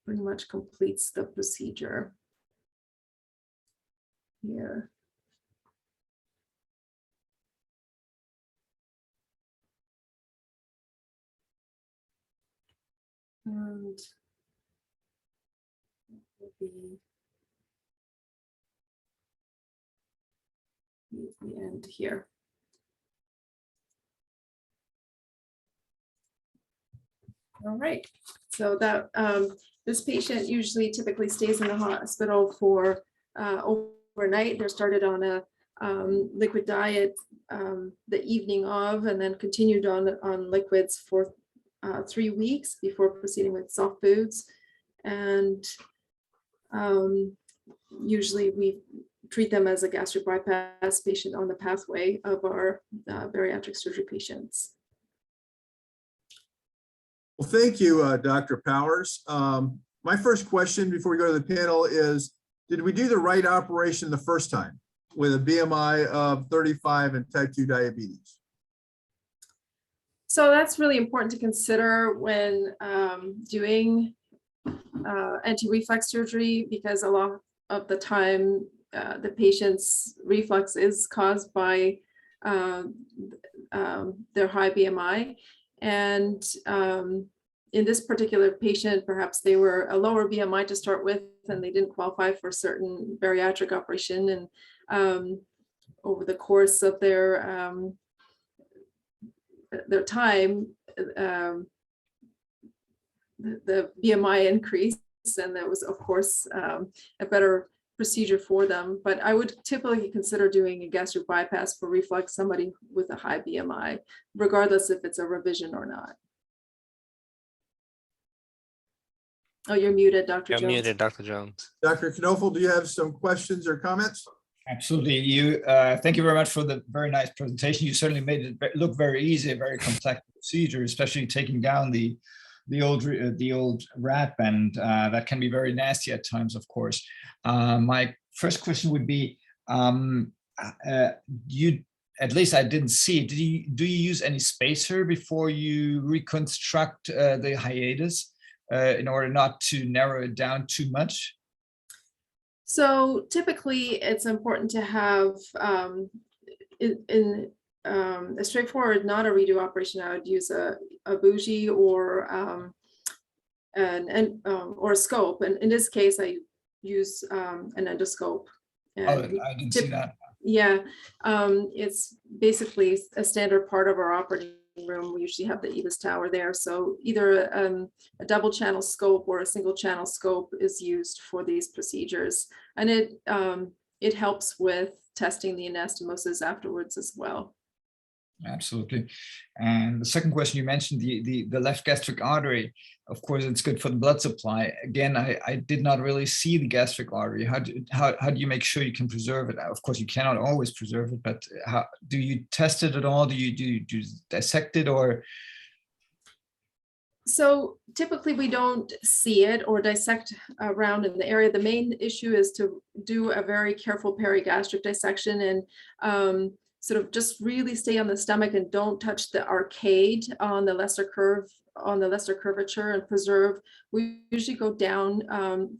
pretty much completes the procedure. Here. And will be the end here. All right, so that this patient usually typically stays in the hospital for overnight. They're started on a liquid diet the evening of, and then continued on liquids for 3 weeks before proceeding with soft foods. And usually we treat them as a gastric bypass patient on the pathway of our bariatric surgery patients. Well, thank you, Dr. Powers. my first question before we go to the panel is, did we do the right operation the first time with a BMI of 35 and type 2 diabetes? So that's really important to consider when doing anti-reflux surgery, because a lot of the time the patient's reflux is caused by their high BMI. And in this particular patient, perhaps they were a lower BMI to start with, and they didn't qualify for certain bariatric operation. And over the course of their time, the BMI increased, and that was, of course, a better procedure for them. But I would typically consider doing a gastric bypass for reflux somebody with a high BMI, regardless if it's a revision or not. Oh, you're muted, Dr. You're Jones. muted, Dr. Jones. Dr. Knoffel, do you have some questions or comments? Absolutely. Thank you very much for the very nice presentation. You certainly made it look very easy, a very complex procedure, especially taking down the old rat band. That can be very nasty at times, of course. My first question would be, you, at least I didn't see it. Do you use any spacer before you reconstruct the hiatus in order not to narrow it down too much? So typically, it's important to have in a straightforward, not a redo operation. I would use a bougie or or a scope. And in this case, I use an endoscope. And I didn't see that. Yeah, it's basically a standard part of our operating room. We usually have the EVIS tower there. So either a double channel scope or a single channel scope is used for these procedures. And it helps with testing the anastomosis afterwards as well. Absolutely. And the second question, you mentioned the left gastric artery. Of course, it's good for the blood supply. Again, I did not really see the gastric artery. How do you make sure you can preserve it? Of course, you cannot always preserve it, but how do you test it at all? Do you dissect it, or? So typically we don't see it or dissect around in the area. The main issue is to do a very careful perigastric dissection and sort of just really stay on the stomach and don't touch the arcade on the lesser curve, on the lesser curvature, and preserve. We usually go down,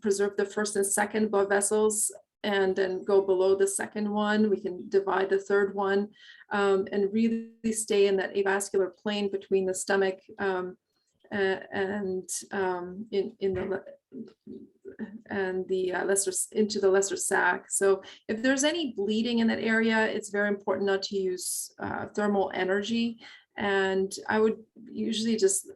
preserve the first and second blood vessels, and then go below the second one. We can divide the third one, and really stay in that avascular plane between the stomach and the lesser, into the lesser sac. So if there's any bleeding in that area, it's very important not to use thermal energy. And I would usually just,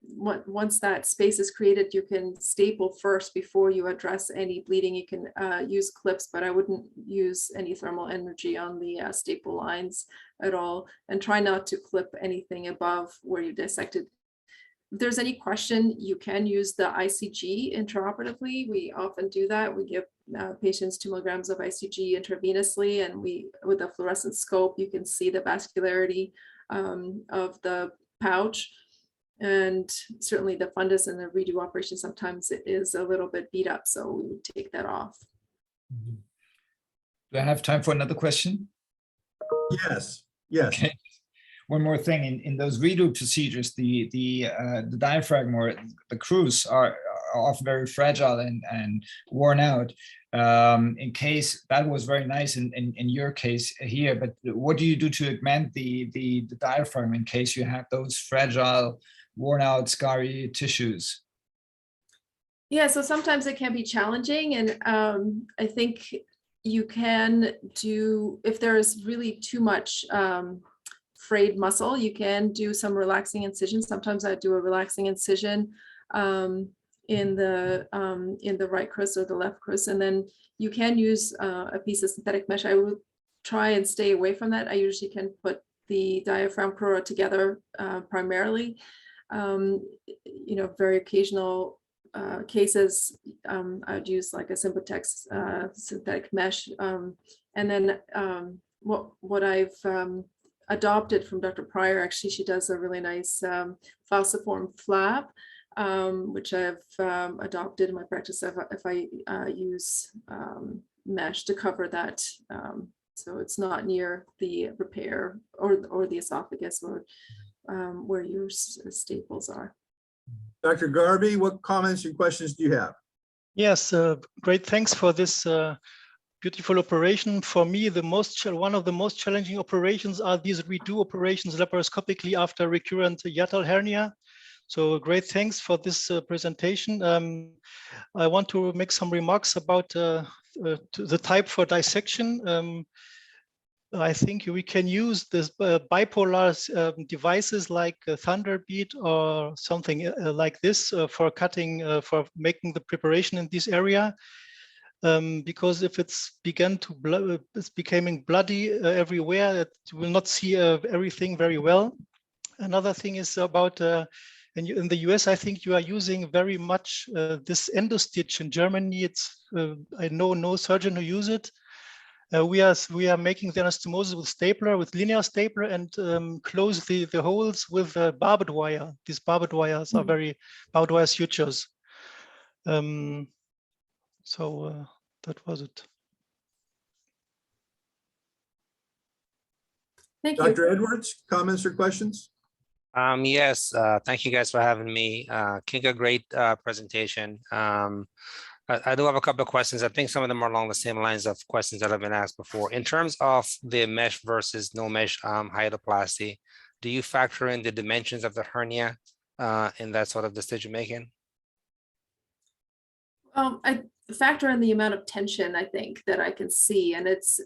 once that space is created, you can staple first before you address any bleeding. You can use clips, but I wouldn't use any thermal energy on the staple lines at all. And try not to clip anything above where you dissected. If there's any question, you can use the ICG intraoperatively. We often do that. We give patients 2 milligrams of ICG intravenously, and with a fluorescent scope, you can see the vascularity of the pouch. And certainly the fundus in the redo operation, sometimes it is a little bit beat up, so we would take that off. Do I have time for another question? Yes, yes. Okay. One more thing, in those redo procedures, the diaphragm or the screws are often very fragile and worn out. In case that was very nice in your case here, but what do you do to augment the diaphragm in case you have those fragile, worn out, scarry tissues? Yeah, so sometimes it can be challenging, and I think you can do, if there is really too much frayed muscle, you can do some relaxing incision. Sometimes I do a relaxing incision in the right crus or the left crus, and then you can use a piece of synthetic mesh. I would try and stay away from that. I usually can put the diaphragm crura together primarily. You know, very occasional cases, I'd use like a Sympatex synthetic mesh, and then what I've adopted from Dr. Pryor, actually, she does a really nice falciform flap which I've adopted in my practice if I use mesh to cover that. So it's not near the repair or the esophagus or where your staples are. Dr. Garvey, what comments and questions do you have? Yes, great. Thanks for this beautiful operation. For me, one of the most challenging operations are these redo operations laparoscopically after recurrent hiatal hernia. So great, thanks for this presentation. I want to make some remarks about the type for dissection. I think we can use this bipolar devices like Thunderbeat or something like this for cutting, for making the preparation in this area. Because if it's it's becoming bloody everywhere, you will not see everything very well. Another thing is about in the US, I think you are using very much this endostitch. In Germany, it's I know no surgeon who use it. We are making the anastomosis with linear stapler and close the holes with barbed wire. These barbed wires are barbed wire sutures. So that was it. Thank you. Dr. Edwards, comments or questions? Yes, thank you guys for having me. Kinga, great presentation. I do have a couple of questions. I think some of them are along the same lines of questions that have been asked before. In terms of the mesh versus no mesh hydroplasty, do you factor in the dimensions of the hernia in that sort of decision making? I factor in the amount of tension I think that I can see, and it's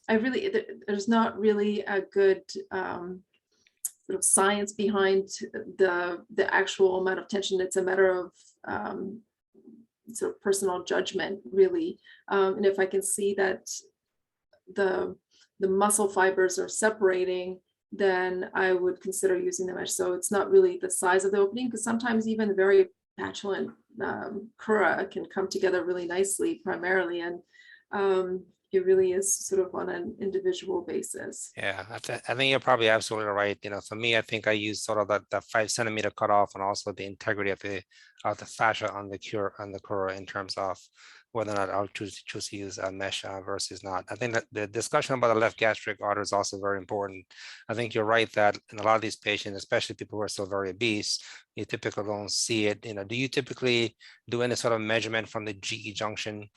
there's not really a good sort of science behind the actual amount of tension. It's a matter of sort of personal judgment, really. And if I can see that the muscle fibers are separating, then I would consider using the mesh. So it's not really the size of the opening, because sometimes even very petulant crura can come together really nicely primarily, and it really is sort of on an individual basis. Yeah, I think you're probably absolutely right. You know, for me, I think I use sort of the 5 centimeter cutoff and also the integrity of the fascia on the crura in terms of whether or not I'll choose to use a mesh versus not. I think that the discussion about the left gastric artery is also very important. I think you're right that in a lot of these patients, especially people who are still very obese, you typically don't see it. You know, do you typically do any sort of measurement from the GE junction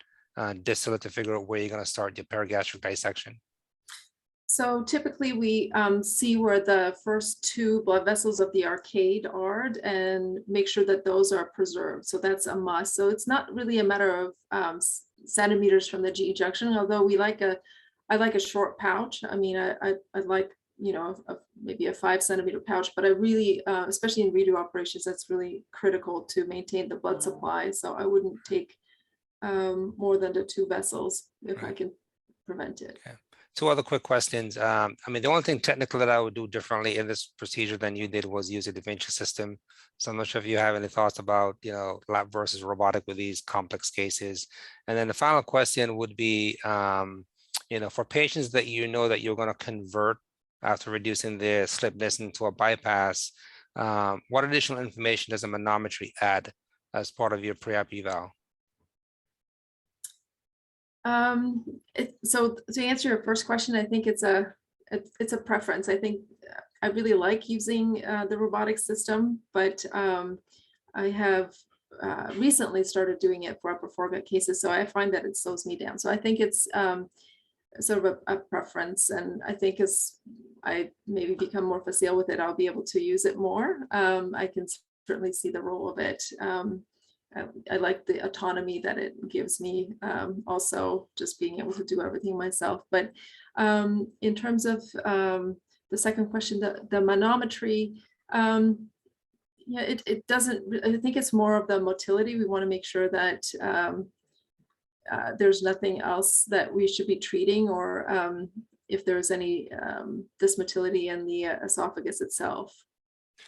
distal to figure out where you're going to start your perigastric dissection? So typically we see where the first 2 blood vessels of the arcade are and make sure that those are preserved. So that's a must. So it's not really a matter of centimeters from the GE junction, although I like a short pouch. I mean, I like, you know, maybe a 5 centimeter pouch, but I really, especially in redo operations, that's really critical to maintain the blood supply. So I wouldn't take more than the 2 vessels if I can prevent it. Okay. 2 other quick questions. I mean, the only thing technical that I would do differently in this procedure than you did was use a Da Vinci system. So I'm not sure if you have any thoughts about, you know, lap versus robotic with these complex cases. And then the final question would be, you know, for patients that you know that you're going to convert after reducing the slipness into a bypass, what additional information does a manometry add as part of your pre-op eval? So to answer your first question, I think it's a preference. I think I really like using the robotic system, but I have recently started doing it for upper foregut cases, so I find that it slows me down. So I think it's sort of a preference, and I think as I maybe become more facile with it, I'll be able to use it more. I can certainly see the role of it. I like the autonomy that it gives me, also just being able to do everything myself. But in terms of the second question, the manometry, yeah, it doesn't, I think it's more of the motility. We want to make sure that there's nothing else that we should be treating, or if there's any dysmotility in the esophagus itself.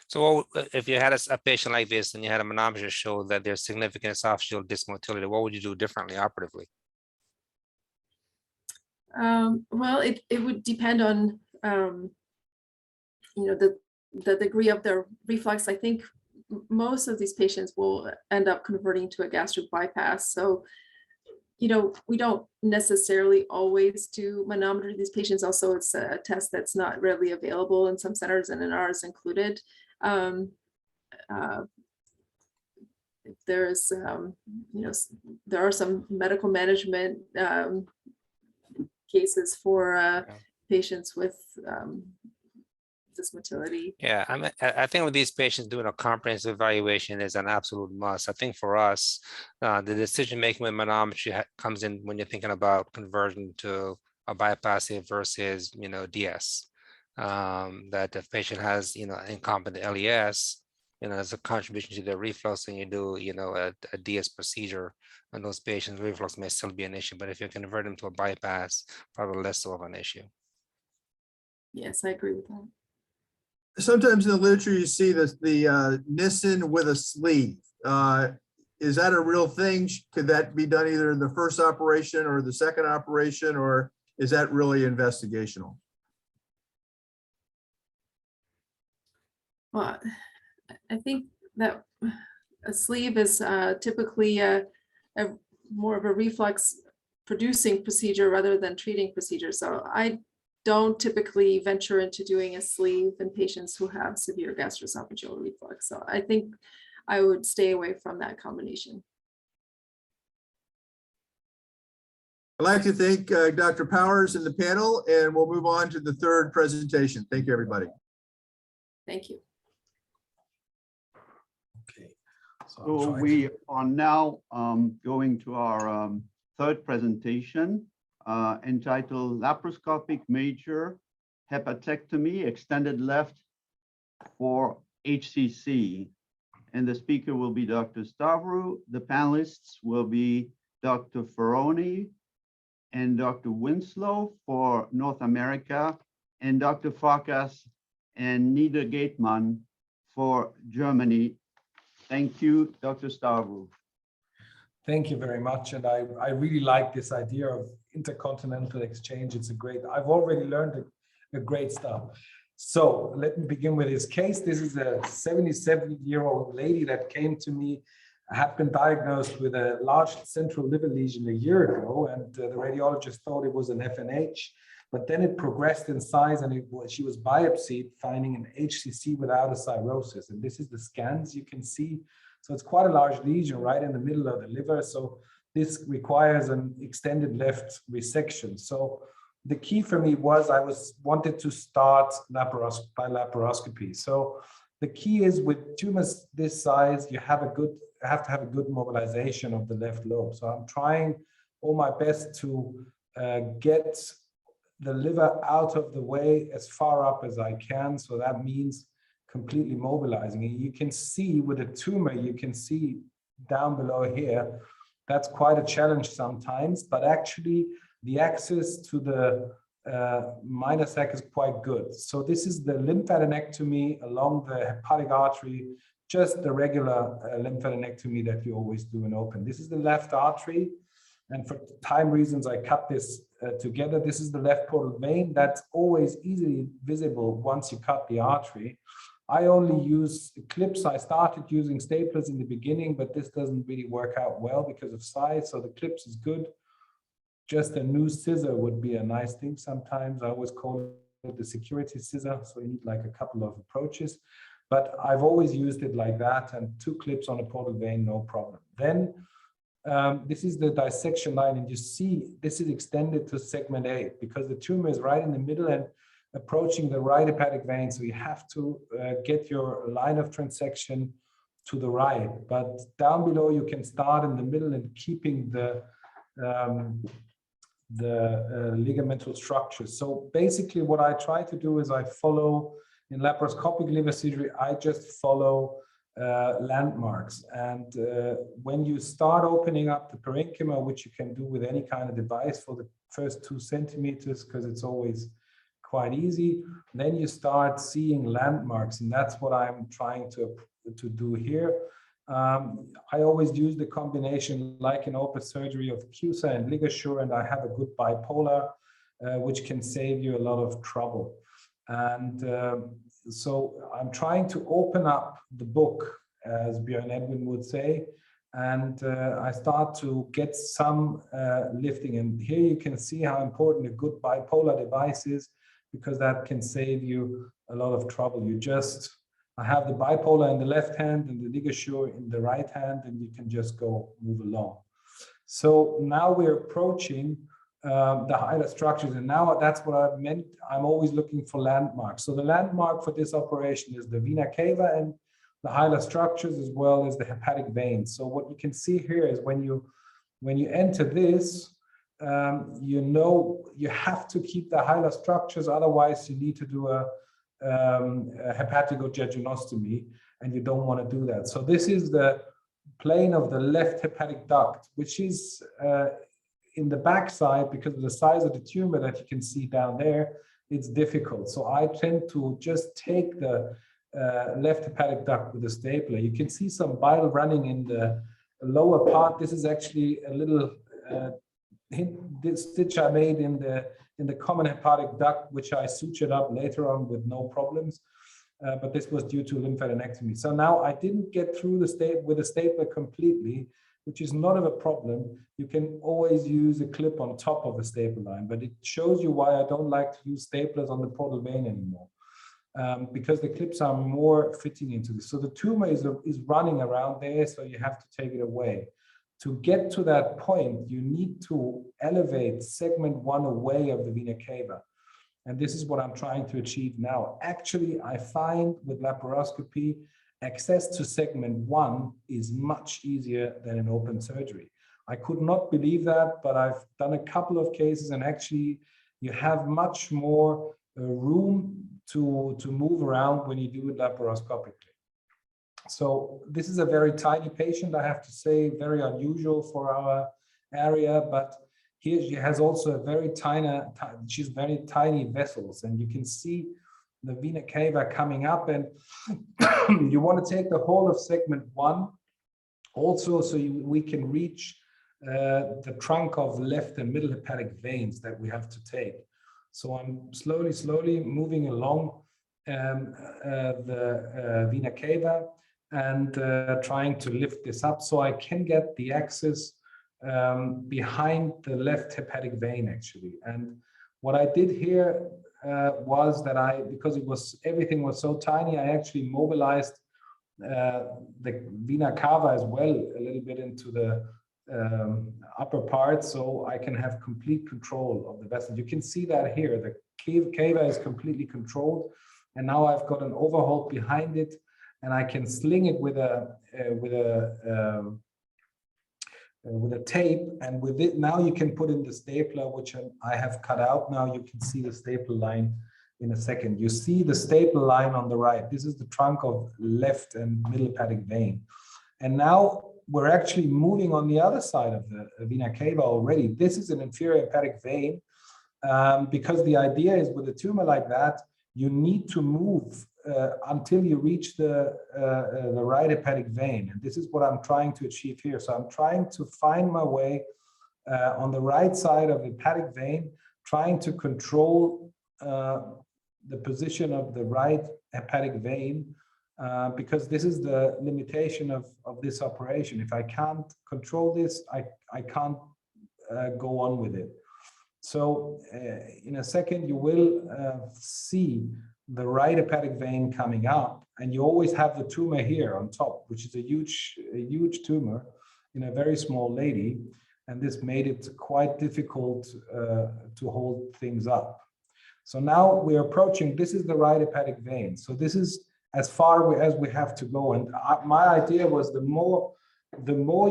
So if you had a patient like this and you had a manometer show that there's significant esophageal dysmotility, what would you do differently operatively? Well, it would depend on, you know, the degree of the reflux. I think most of these patients will end up converting to a gastric bypass. So, you know, we don't necessarily always do manometry. These patients also, it's a test that's not readily available in some centers and in ours included. There's, you know, there are some medical management cases for patients with this motility. Yeah, I think with these patients, doing a comprehensive evaluation is an absolute must. I think for us, the decision making with manometry comes in when you're thinking about conversion to a bypassive versus, you know, DS. That if patient has, you know, incompetent LES, you know, there's a contribution to their reflux, and you do, you know, a DS procedure on those patients, reflux may still be an issue. But if you convert them to a bypass, probably less so of an issue. Yes, I agree with that. Sometimes in the literature you see the Nissen with a sleeve. Is that a real thing? Could that be done either in the first operation or the second operation, or is that really investigational? Well, I think that a sleeve is typically a more of a reflex producing procedure rather than treating procedure. So I don't typically venture into doing a sleeve in patients who have severe gastroesophageal reflux. So I think I would stay away from that combination. I'd like to thank Dr. Powers and the panel, and we'll move on to the third presentation. Thank you, everybody. Thank you. Okay. So we are now going to our third presentation entitled Laparoscopic Major Hepatectomy Extended Left for HCC. And the speaker will be Dr. Stavru. The panelists will be Dr. Ferroni and Dr. Winslow for North America, and Dr. Farkas and Niedergatemann for Germany. Thank you, Dr. Stavru. Thank you very much. And I really like this idea of intercontinental exchange. It's a great, I've already learned a great stuff. So let me begin with this case. This is a 77-year-old lady that came to me, had been diagnosed with a large central liver lesion a year ago, and the radiologist thought it was an FNH, but then it progressed in size, and she was biopsied, finding an HCC without a cirrhosis. And this is the scans you can see. So it's quite a large lesion right in the middle of the liver. So this requires an extended left resection. So the key for me was wanted to start by laparoscopy. So the key is with tumors this size, you have to have a good mobilization of the left lobe. So I'm trying all my best to get the liver out of the way as far up as I can. So that means completely mobilizing. And you can see with a tumor, you can see down below here, that's quite a challenge sometimes, but actually the access to the minor sac is quite good. So this is the lymphadenectomy along the hepatic artery, just the regular lymphadenectomy that you always do in open. This is the left artery. And for time reasons, I cut this together. This is the left portal vein that's always easily visible once you cut the artery. I only use clips. I started using staplers in the beginning, but this doesn't really work out well because of size. So the clips is good. Just a new scissor would be a nice thing sometimes. I always call it the security scissor. So you need like a couple of approaches. But I've always used it like that, and 2 clips on a portal vein, no problem. Then this is the dissection line, and you see this is extended to segment A because the tumor is right in the middle and approaching the right hepatic vein. So you have to get your line of transection to the right. But down below, you can start in the middle and keeping the ligamental structure. So basically what I try to do is I follow, in laparoscopic liver surgery, I just follow landmarks. And when you start opening up the parenchyma, which you can do with any kind of device for the first 2 centimeters, because it's always quite easy, then you start seeing landmarks, and that's what I'm trying to do here. I always use the combination, like in open surgery, of CUSA and LigaSure, and I have a good bipolar, which can save you a lot of trouble. And so I'm trying to open up the book as Björn Edwin would say. And I start to get some lifting. And here you can see how important a good bipolar device is, because that can save you a lot of trouble. I have the bipolar in the left hand and the ligashore in the right hand, and you can just move along. So now we're approaching the higher structures, and now that's what I meant. I'm always looking for landmarks. So the landmark for this operation is the vena cava and the hilar structures, as well as the hepatic veins. So what you can see here is when you enter this, you have to keep the hilar structures, otherwise you need to do a hepaticojejunostomy, and you don't want to do that. So this is the plane of the left hepatic duct, which is in the back side. Because of the size of the tumor that you can see down there, it's difficult. So I tend to just take the left hepatic duct with a stapler. You can see some bile running in the lower part. This is actually a little stitch I made in the common hepatic duct, which I sutured up later on with no problems. But this was due to lymphadenectomy. So now I didn't get through with the stapler completely, which is not of a problem. You can always use a clip on top of the staple line, but it shows you why I don't like to use staplers on the portal vein anymore, because the clips are more fitting into this. So the tumor is running around there, so you have to take it away. To get to that point, you need to elevate segment 1 away of the vena cava. And this is what I'm trying to achieve now. Actually, I find with laparoscopy, access to segment 1 is much easier than in open surgery. I could not believe that, but I've done a couple of cases, and actually you have much more room to move around when you do it laparoscopically. So this is a very tiny patient, I have to say, very unusual for our area, but here she has also a very she's very tiny vessels, and you can see the vena cava coming up, and you want to take the whole of segment 1 also, so we can reach the trunk of left and middle hepatic veins that we have to take. So I'm slowly moving along the vena cava and trying to lift this up so I can get the axis behind the left hepatic vein actually. And what I did here was that because everything was so tiny, I actually mobilized the vena cava as well a little bit into the upper part, so I can have complete control of the vessel. You can see that here, the cava is completely controlled, and now I've got an overhaul behind it, and I can sling it with a tape, and with it now you can put in the stapler, which I have cut out. Now you can see the staple line in a second. You see the staple line on the right. This is the trunk of left and middle hepatic vein. And now we're actually moving on the other side of the vena cava already. This is an inferior hepatic vein, because the idea is with a tumor like that, you need to move until you reach the right hepatic vein. And this is what I'm trying to achieve here. So I'm trying to find my way on the right side of the hepatic vein, trying to control the position of the right hepatic vein, because this is the limitation of this operation. If I can't control this, I can't go on with it. So in a second, you will see the right hepatic vein coming up, and you always have the tumor here on top, which is a huge tumor in a very small lady. And this made it quite difficult to hold things up. So now we're approaching, this is the right hepatic vein. So this is as far as we have to go. And my idea was the more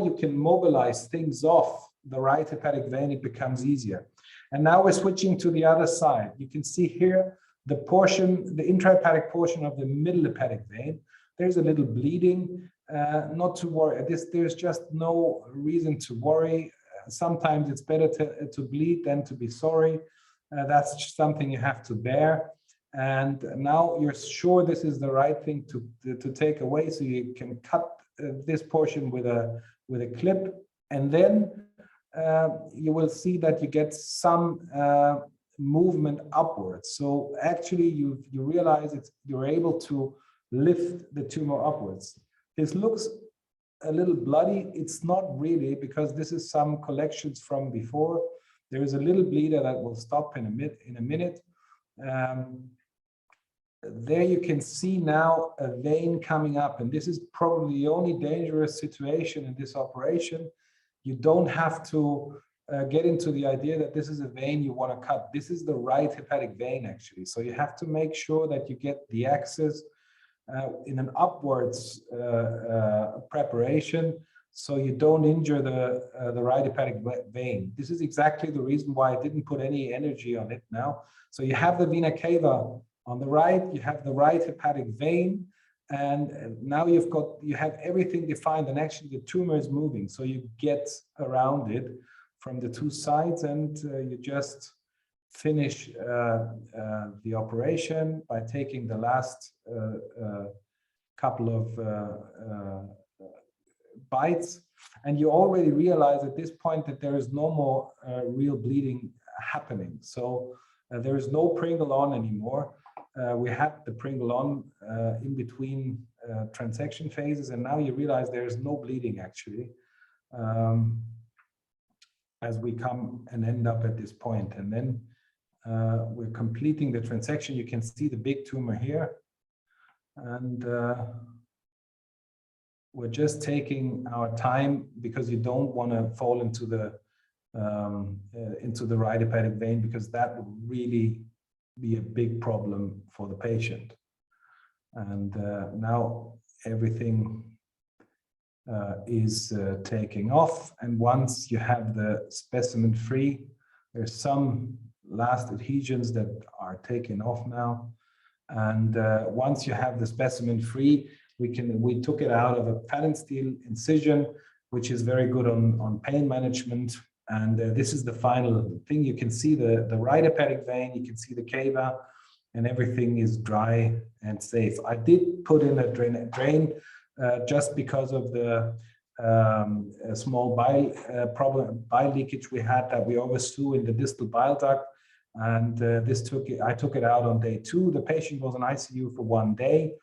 you can mobilize things off the right hepatic vein, it becomes easier. And now we're switching to the other side. You can see here the intrahepatic portion of the middle hepatic vein. There's a little bleeding, not to worry. There's just no reason to worry. Sometimes it's better to bleed than to be sorry. That's just something you have to bear. And now you're sure this is the right thing to take away, so you can cut this portion with a clip, and then you will see that you get some movement upwards. So actually you realize you're able to lift the tumor upwards. This looks a little bloody. It's not really, because this is some collections from before. There is a little bleeder that will stop in a minute. There you can see now a vein coming up, and this is probably the only dangerous situation in this operation. You don't have to get into the idea that this is a vein you want to cut. This is the right hepatic vein, actually. So you have to make sure that you get the axis in an upwards preparation, so you don't injure the right hepatic vein. This is exactly the reason why I didn't put any energy on it now. So you have the vena cava on the right, you have the right hepatic vein, and now you have everything defined, and actually the tumor is moving. So you get around it from the two sides, and you just finish the operation by taking the last couple of bites. And you already realize at this point that there is no more real bleeding happening. So there is no Pringle on anymore. We had the Pringle on in between transection phases, and now you realize there is no bleeding actually as we come and end up at this point. And then we're completing the transection. You can see the big tumor here, and we're just taking our time because you don't want to fall into the right hepatic vein, because that would really be a big problem for the patient. And now everything is taking off, and once you have the specimen free, there's some last adhesions that are taken off now, and once you have the specimen free, we took it out of a phalansteal incision, which is very good on pain management. And this is the final thing. You can see the right hepatic vein, you can see the cava, and everything is dry and safe. I did put in a drain just because of the small bile leakage we had that we oversaw in the distal bile duct. And I took it out on day 2. The patient was in ICU for 1 day.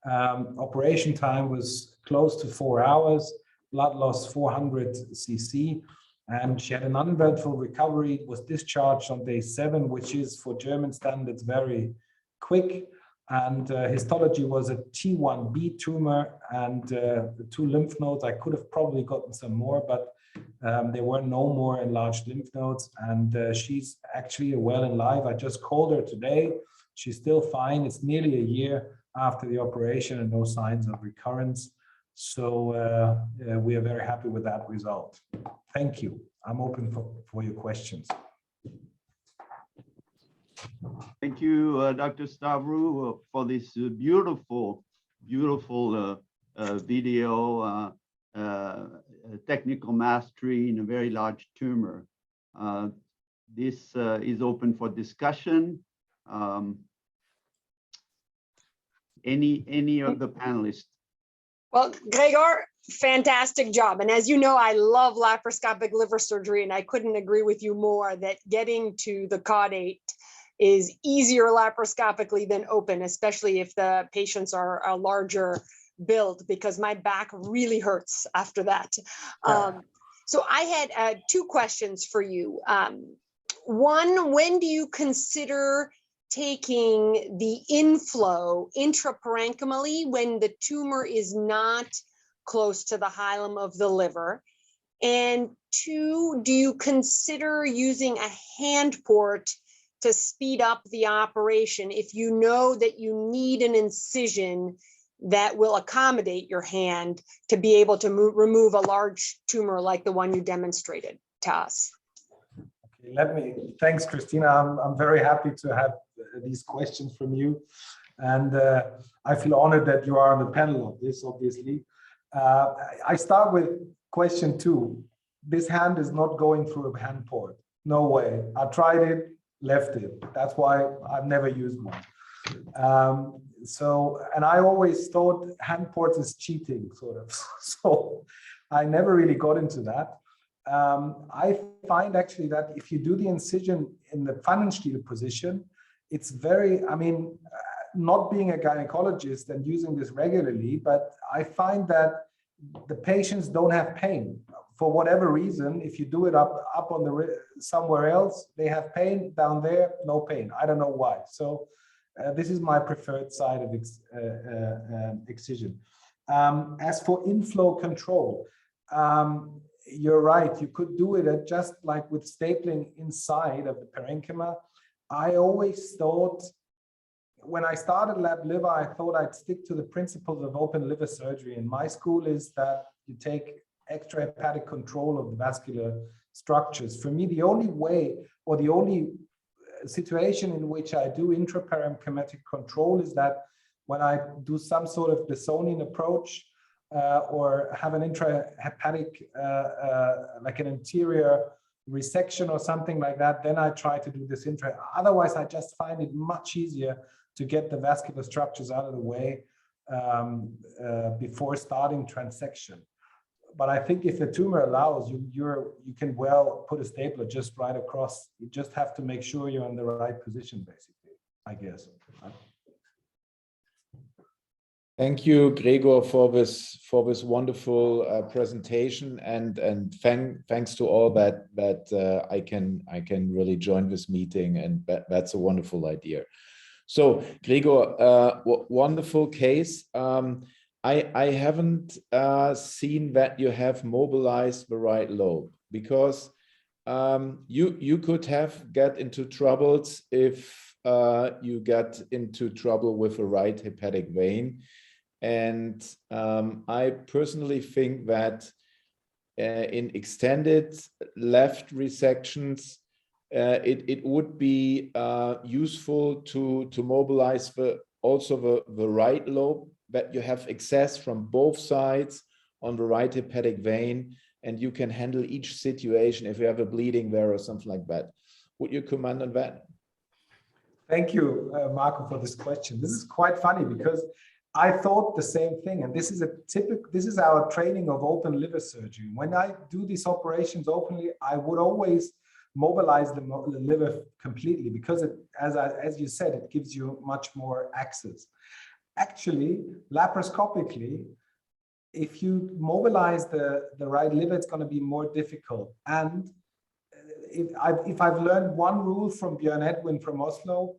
Operation time was close to 4 hours, blood loss 400 cc. And she had an uneventful recovery, was discharged on day 7, which is for German standards very quick. And histology was a T1B tumor and the 2 lymph nodes. I could have probably gotten some more, but there were no more enlarged lymph nodes. And she's actually well and live. I just called her today. She's still fine. It's nearly a year after the operation and no signs of recurrence. So we are very happy with that result. Thank you. I'm open for your questions. Thank you, Dr. Stavru, for this beautiful video, technical mastery in a very large tumor. This is open for discussion. Any of the panelists? Well, Gregor, fantastic job. And as you know, I love laparoscopic liver surgery, and I couldn't agree with you more that getting to the caudate is easier laparoscopically than open, especially if the patients are a larger build, because my back really hurts after that. So I had 2 questions for you. One, when do you consider taking the inflow intraparenchymally when the tumor is not close to the hilum of the liver? And 2, do you consider using a hand port to speed up the operation if you know that you need an incision that will accommodate your hand to be able to remove a large tumor like the one you demonstrated to us? Okay, thanks, Christina. I'm very happy to have these questions from you. And I feel honored that you are on the panel of this, obviously. I start with question 2. This hand is not going through a hand port. No way. I tried it, left it. That's why I've never used one. And I always thought hand ports is cheating, sort of. So I never really got into that. I find actually that if you do the incision in the Pfannenstiel position, it's very, not being a gynecologist and using this regularly, but I find that the patients don't have pain for whatever reason. If you do it up on the somewhere else, they have pain. Down there, no pain. I don't know why. So this is my preferred side of excision. As for inflow control, you're right. You could do it just like with stapling inside of the parenchyma. I always thought, when I started lab liver, I thought I'd stick to the principles of open liver surgery. And my school is that you take extrahepatic control of the vascular structures. For me, the only way, or the only situation in which I do intraparenchymatic control is that when I do some sort of Dessonian approach or have an intrahepatic, like an anterior resection or something like that, then I try to do this intra. Otherwise, I just find it much easier to get the vascular structures out of the way before starting transection. But I think if the tumor allows, you can well put a stapler just right across. You just have to make sure you're in the right position, basically, I guess. Thank you, Gregor, for this wonderful presentation, and thanks to all that I can really join this meeting, and that's a wonderful idea. So, Gregor, wonderful case. I haven't seen that you have mobilized the right lobe, because you could get into troubles if you get into trouble with a right hepatic vein. And I personally think that in extended left resections, it would be useful to mobilize also the right lobe, that you have access from both sides on the right hepatic vein, and you can handle each situation if you have a bleeding there or something like that. Would you comment on that? Thank you, Marco, for this question. This is quite funny because I thought the same thing, and this is our training of open liver surgery. When I do these operations openly, I would always mobilize the liver completely, because as you said, it gives you much more access. Actually, laparoscopically, if you mobilize the right liver, it's going to be more difficult. And if I've learned one rule from Björn Edwin from Oslo,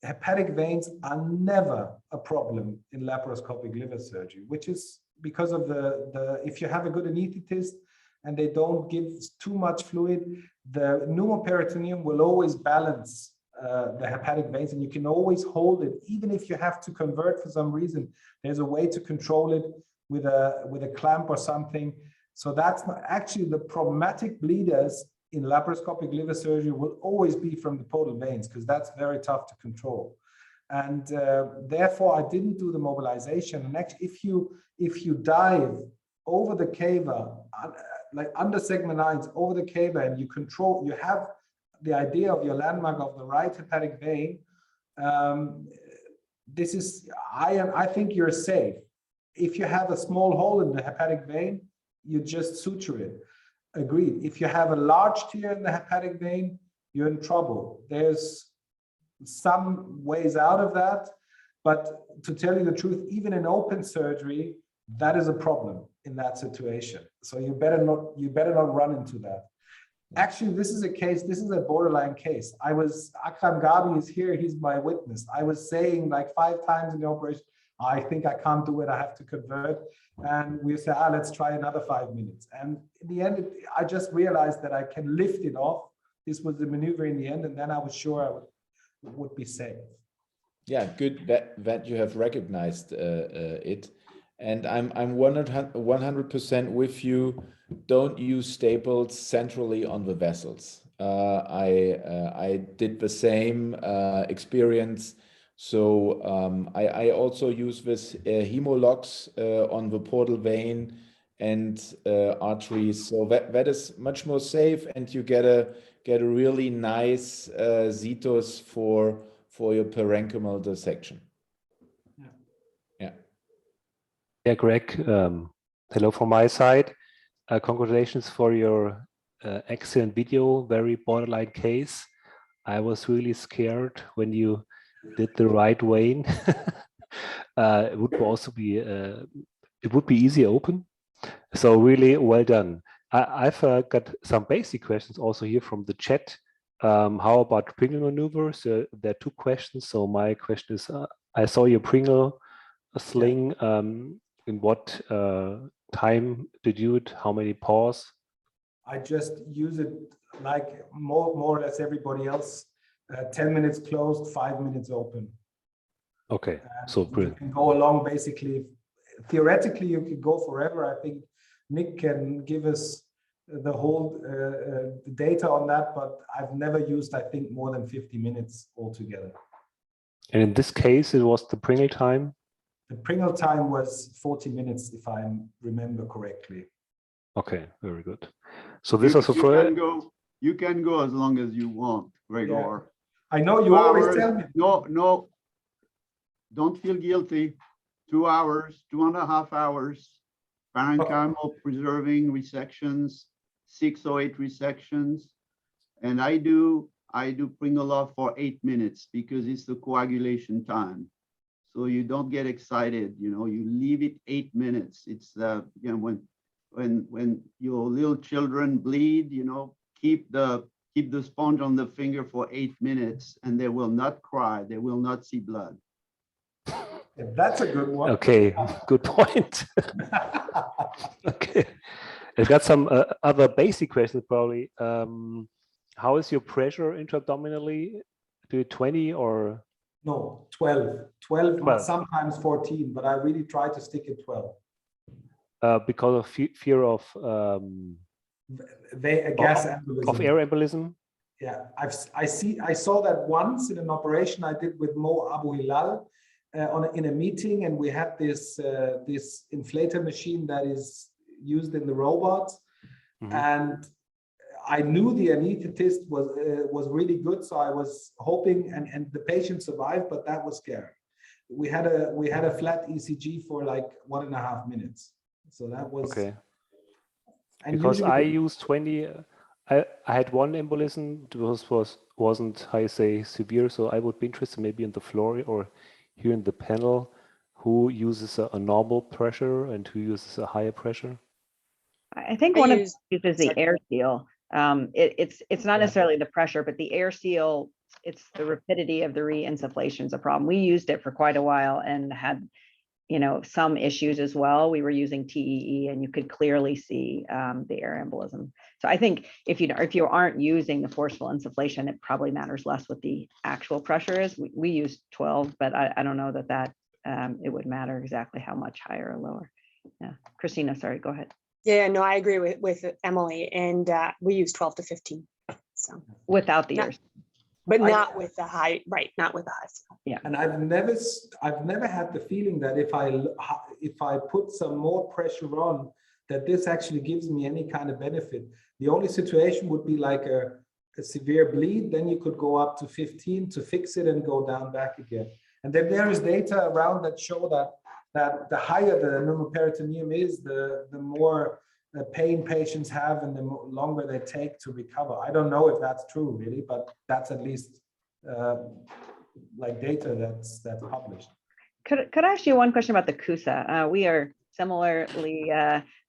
hepatic veins are never a problem in laparoscopic liver surgery, which is because of if you have a good anesthetist and they don't give too much fluid, the pneumoperitoneum will always balance the hepatic veins, and you can always hold it. Even if you have to convert for some reason, there's a way to control it with a clamp or something. So that's not actually the problematic bleeders in laparoscopic liver surgery will always be from the portal veins, because that's very tough to control. And therefore, I didn't do the mobilization. And actually, if you dive over the cava, like under segment 9 over the cava, and you have the idea of your landmark of the right hepatic vein, I think you're safe. If you have a small hole in the hepatic vein, you just suture it. Agreed. If you have a large tear in the hepatic vein, you're in trouble. There's some ways out of that, but to tell you the truth, even in open surgery, that is a problem in that situation. So you better not run into that. Actually, this is a borderline case. Akram Gabi is here, he's my witness. I was saying like 5 times in the operation, I think I can't do it, I have to convert. And we say, let's try another 5 minutes. And in the end, I just realized that I can lift it off. This was the maneuver in the end, and then I was sure I would be safe. Yeah, good that you have recognized it. And I'm 100% with you. Don't use staples centrally on the vessels. I did the same experience. So I also use this hemolocks on the portal vein and arteries. So that is much more safe, and you get a really nice zetus for your parenchymal dissection. Yeah, Greg, hello from my side. Congratulations for your excellent video, very borderline case. I was really scared when you did the right way. It would also be easy open. So really well done. I've got some basic questions also here from the chat. How about Pringle maneuvers? There are 2 questions. So my question is, I saw your Pringle sling. In what time did you do it? How many paws? I just use it like more or less everybody else. 10 minutes closed, 5 minutes open. Okay, And so you brilliant. can go along basically. Theoretically, you could go forever. I think Nick can give us the whole data on that, but I've never used, I think, more than 50 minutes altogether. And in this case, it was the Pringle time? The Pringle time was 40 minutes, if I remember correctly. Okay, very good. So this also you can go as long as you want, Gregor. Yeah. I know you always tell me. No, don't feel guilty. 2 hours, 2.5 hours, parenchymal preserving resections, 6 or 8 resections. And I do Pringle off for 8 minutes because it's the coagulation time. So you don't get excited, you leave it 8 minutes. It's when your little children bleed, keep the sponge on the finger for 8 minutes and they will not cry, they will not see blood. Yeah, that's a good one. Okay, good point. Okay, I've got some other basic questions probably. How is your pressure intra-abdominally? Do you 20 or? No, 12, sometimes 14, but I really try to stick at 12. Because of fear of gas embolism. Of air embolism? Yeah, I saw that once in an operation I did with Mo Abu Hilal in a meeting, and we had this inflator machine that is used in the robots, and I knew the anesthetist was really good, so I was hoping, and the patient survived, but that was scary. We had a flat ECG for like 1.5 minutes, so that was okay. And because I used 20. I had one embolism. It wasn't, how you say, severe. So I would be interested maybe in the floor or here in the panel, who uses a normal pressure and who uses a higher pressure. I think one of these is the air seal. It's not necessarily the pressure, but the air seal, it's the rapidity of the re-insufflation is a problem. We used it for quite a while and had, some issues as well. We were using TEE and you could clearly see the air embolism. So I think if you aren't using the forceful insufflation, it probably matters less what the actual pressure is. We use 12, but I don't know that it would matter exactly how much higher or lower. Yeah, Christina, sorry, go ahead. Yeah, no, I agree with Emily, and we use 12 to 15. So without the ears, but not with the high, right? Not with the high. Yeah, and I've never had the feeling that if I put some more pressure on, that this actually gives me any kind of benefit. The only situation would be like a severe bleed, then you could go up to 15 to fix it and go down back again. And then there is data around that show that the higher the pneumoperitoneum is, the more pain patients have and the longer they take to recover. I don't know if that's true really, but that's at least like data that's published. Could I ask you one question about the CUSA? We are similarly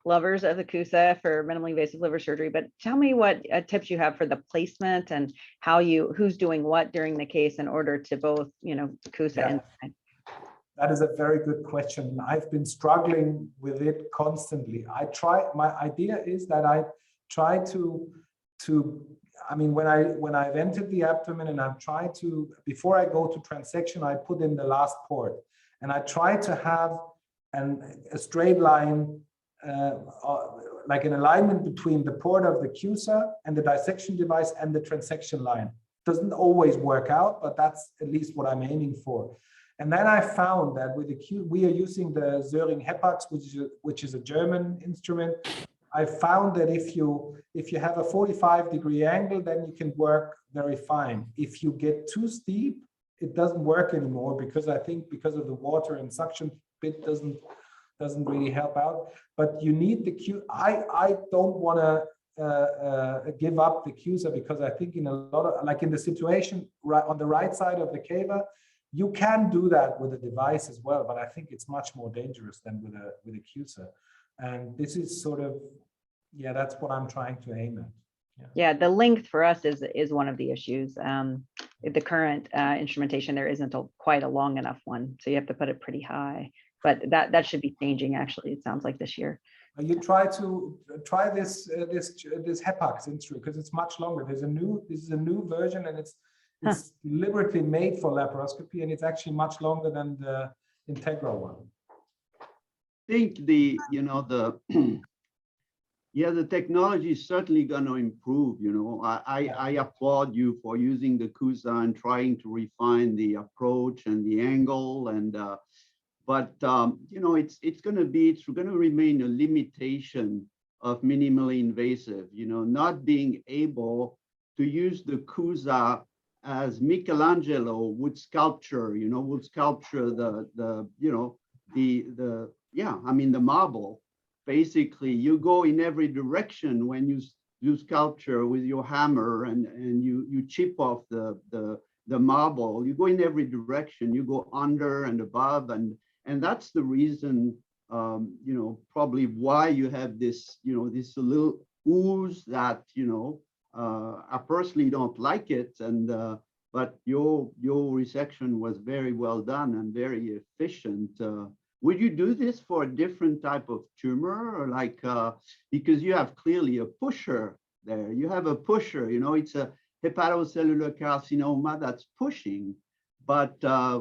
lovers of the CUSA for minimally invasive liver surgery, but tell me what tips you have for the placement and who's doing what during the case in order to both, CUSA and. That is a very good question. I've been struggling with it constantly. My idea is that I try to when I've entered the abdomen and I've tried to, before I go to transection, I put in the last port and I try to have a straight line, like an alignment between the port of the CUSA and the dissection device and the transection line. Doesn't always work out, but that's at least what I'm aiming for. And then I found that with we are using the Zöhring Hepax, which is a German instrument. I found that if you have a 45-degree angle, then you can work very fine. If you get too steep, it doesn't work anymore because I think because of the water and suction bit doesn't really help out. But you need the Q. I don't want to give up the CUSA because I think in a lot of, like in the situation right on the right side of the cava, You can do that with a device as well, but I think it's much more dangerous than with a CUSA. And this is sort of, yeah, that's what I'm trying to aim at. Yeah, the length for us is one of the issues. The current instrumentation there isn't quite a long enough one, so you have to put it pretty high. But that should be changing, actually. It sounds like this year. You try this HEPAX instrument because it's much longer. This is a new version, and it's deliberately made for laparoscopy, and it's actually much longer than the integral one. I think the technology is certainly going to improve. I applaud you for using the CUSA and trying to refine the approach and the angle, and but it's going to remain a limitation of minimally invasive. Not being able to use the CUSA as Michelangelo would sculpture. Would sculpture the marble. Basically, you go in every direction when you do sculpture with your hammer, and you chip off the marble. You go in every direction. You go under and above, and that's the reason, probably why you have this, this little ooze that, I personally don't like it, but your resection was very well done and very efficient. Would you do this for a different type of tumor, or like, because you have clearly a pusher there. You have a pusher, it's a hepatocellular carcinoma that's pushing. But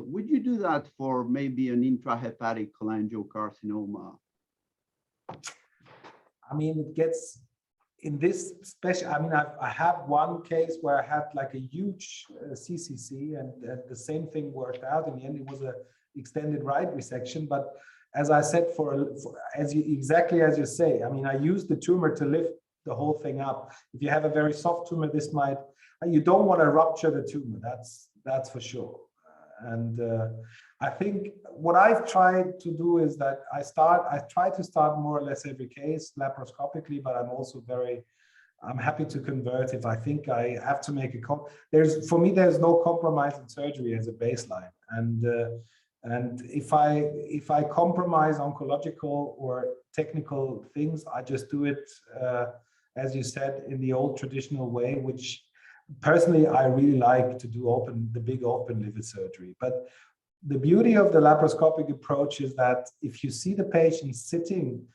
would you do that for maybe an intrahepatic cholangiocarcinoma? I mean, it gets in this special. I mean, I had one case where I had like a huge CCC, and the same thing worked out. In the end, it was a extended right resection. But as I said, exactly as you say, I mean, I used the tumor to lift the whole thing up. If you have a very soft tumor, you don't want to rupture the tumor. That's for sure. And I think what I've tried to do is that I try to start more or less every case laparoscopically, but I'm happy to convert if I think I have to make for me, there's no compromise in surgery as a baseline. And if I compromise oncological or technical things, I just do it, as you said, in the old traditional way, which personally, I really like to do the big open liver surgery. But the beauty of the laparoscopic approach is that if you see the patient sitting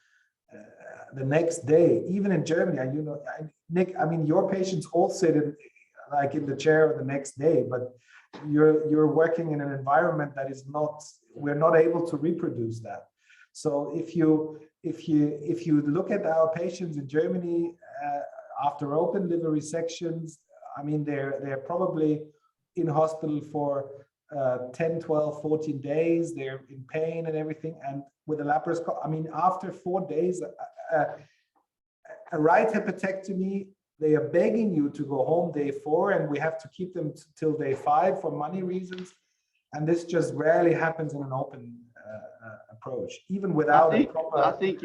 the next day, even in Germany, and Nick, I mean, your patients all sit in the chair the next day, but you're working in an environment that is we're not able to reproduce that. So if you look at our patients in Germany after open liver resections, I mean, they're probably in hospital for 10, 12, 14 days. They're in pain and everything. And with a laparoscopy, I mean, after 4 days, a right hepatectomy, they are begging you to go home day 4, and we have to keep them till day 5 for money reasons. And this just rarely happens in an open approach, even without a proper. I think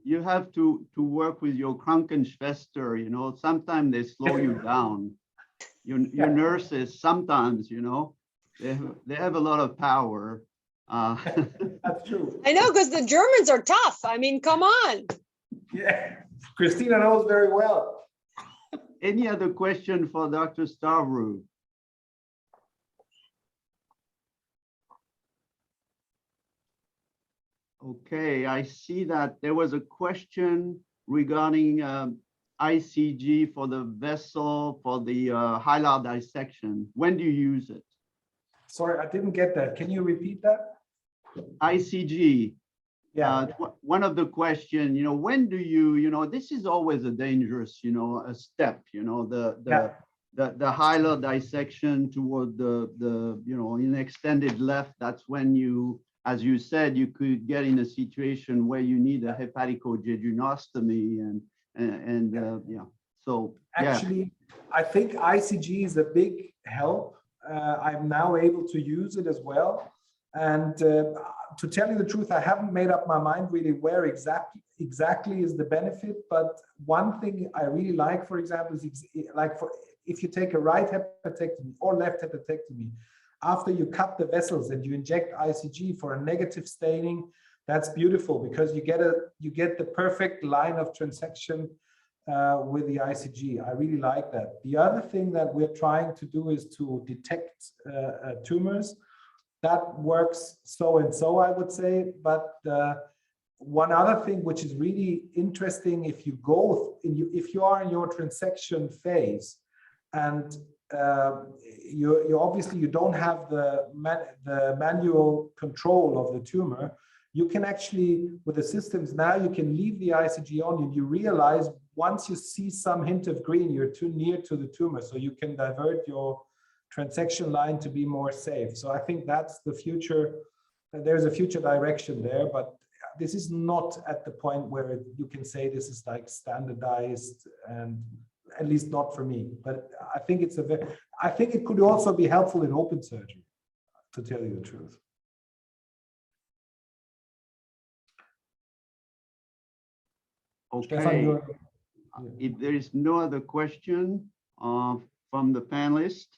you have to work with your Krankenschwester, sometimes they slow you down. Your nurses, sometimes, they have a lot of power. That's true. I know, because the Germans are tough. I mean, come on. Yeah, Christina knows very well. Any other question for Dr. Stavru? Okay, I see that there was a question regarding ICG for the vessel for the hilar dissection. When do you use it? Sorry, I didn't get that. Can you repeat that? ICG. Yeah. One of the questions, when do you, this is always a dangerous, a step, the hilar dissection toward the in extended left, that's when you, as you said, you could get in a situation where you need a hepaticojejunostomy and so actually, I think ICG is a big help. I'm now able to use it as well. And to tell you the truth, I haven't made up my mind really where exactly is the benefit. But one thing I really like, for example, is if you take a right hepatectomy or left hepatectomy, after you cut the vessels and you inject ICG for a negative staining, that's beautiful because you get the perfect line of transection with the ICG. I really like that. The other thing that we're trying to do is to detect tumors. That works so and so, I would say. But one other thing which is really interesting, if you are in your transection phase, and you obviously you don't have the manual control of the tumor, you can actually, with the systems now, you can leave the ICG on and you realize once you see some hint of green, you're too near to the tumor, so you can divert your transection line to be more safe. So I think that's the future. There's a future direction there, but this is not at the point where you can say this is like standardized, and at least not for me. But I think I think it could also be helpful in open surgery, to tell you the truth. Okay. Stefan, if there is no other question from the panelists.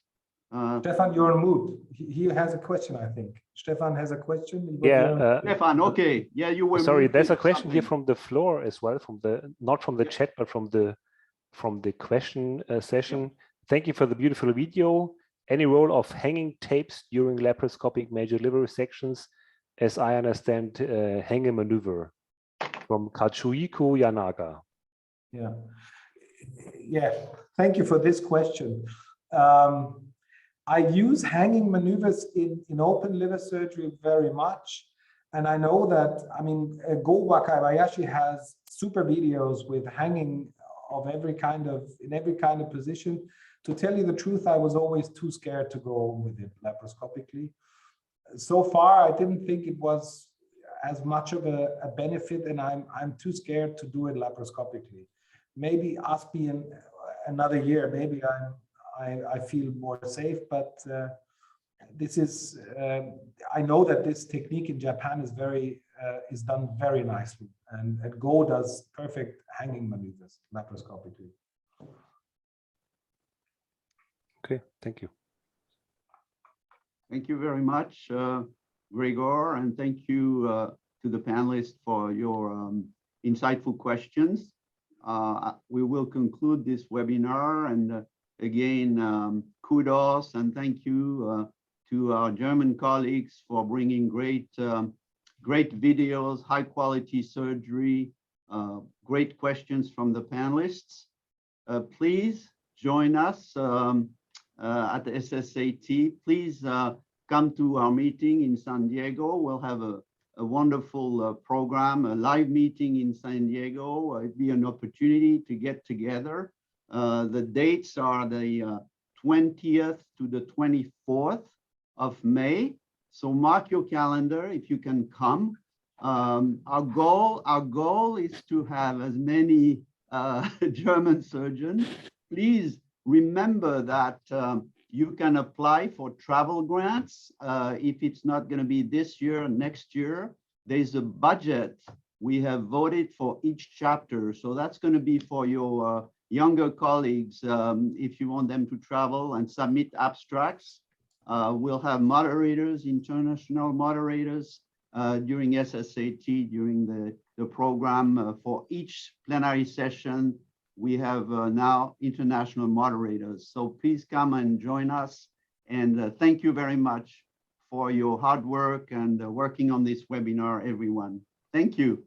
Stefan, you're on mute. He has a question, I think. Stefan has a question. Yeah. Stefan, okay. Yeah, you were. Sorry, there's a question here from the floor as well, not from the chat, but from the question session. Thank you for the beautiful video. Any role of hanging tapes during laparoscopic major liver resections? As I understand, hanging maneuver from Katsuhiko Yanaga. Yeah, thank you for this question. I use hanging maneuvers in open liver surgery very much. And I know that, I mean, Go Wakabayashi has super videos with hanging of in every kind of position. To tell you the truth, I was always too scared to go with it laparoscopically. So far, I didn't think it was as much of a benefit, and I'm too scared to do it laparoscopically. Maybe ASPI in another year, maybe I feel more safe, but this is I know that this technique in Japan is done very nicely, and Go does perfect hanging maneuvers laparoscopically. Okay, thank you. Thank you very much, Gregor, and thank you to the panelists for your insightful questions. We will conclude this webinar, and again, kudos and thank you to our German colleagues for bringing great videos, high quality surgery, great questions from the panelists. Please join us at the SSAT. Please come to our meeting in San Diego. We'll have a wonderful program, a live meeting in San Diego. It'd be an opportunity to get together. The dates are the 20th to the 24th of May. So mark your calendar if you can come. Our goal is to have as many German surgeons. Please remember that you can apply for travel grants. If it's not going to be this year or next year, there's a budget we have voted for each chapter. So that's going to be for your younger colleagues if you want them to travel and submit abstracts. We'll have moderators, international moderators during SSAT, during the program for each plenary session. We have now international moderators. So please come and join us. And thank you very much for your hard work and working on this webinar, everyone. Thank you.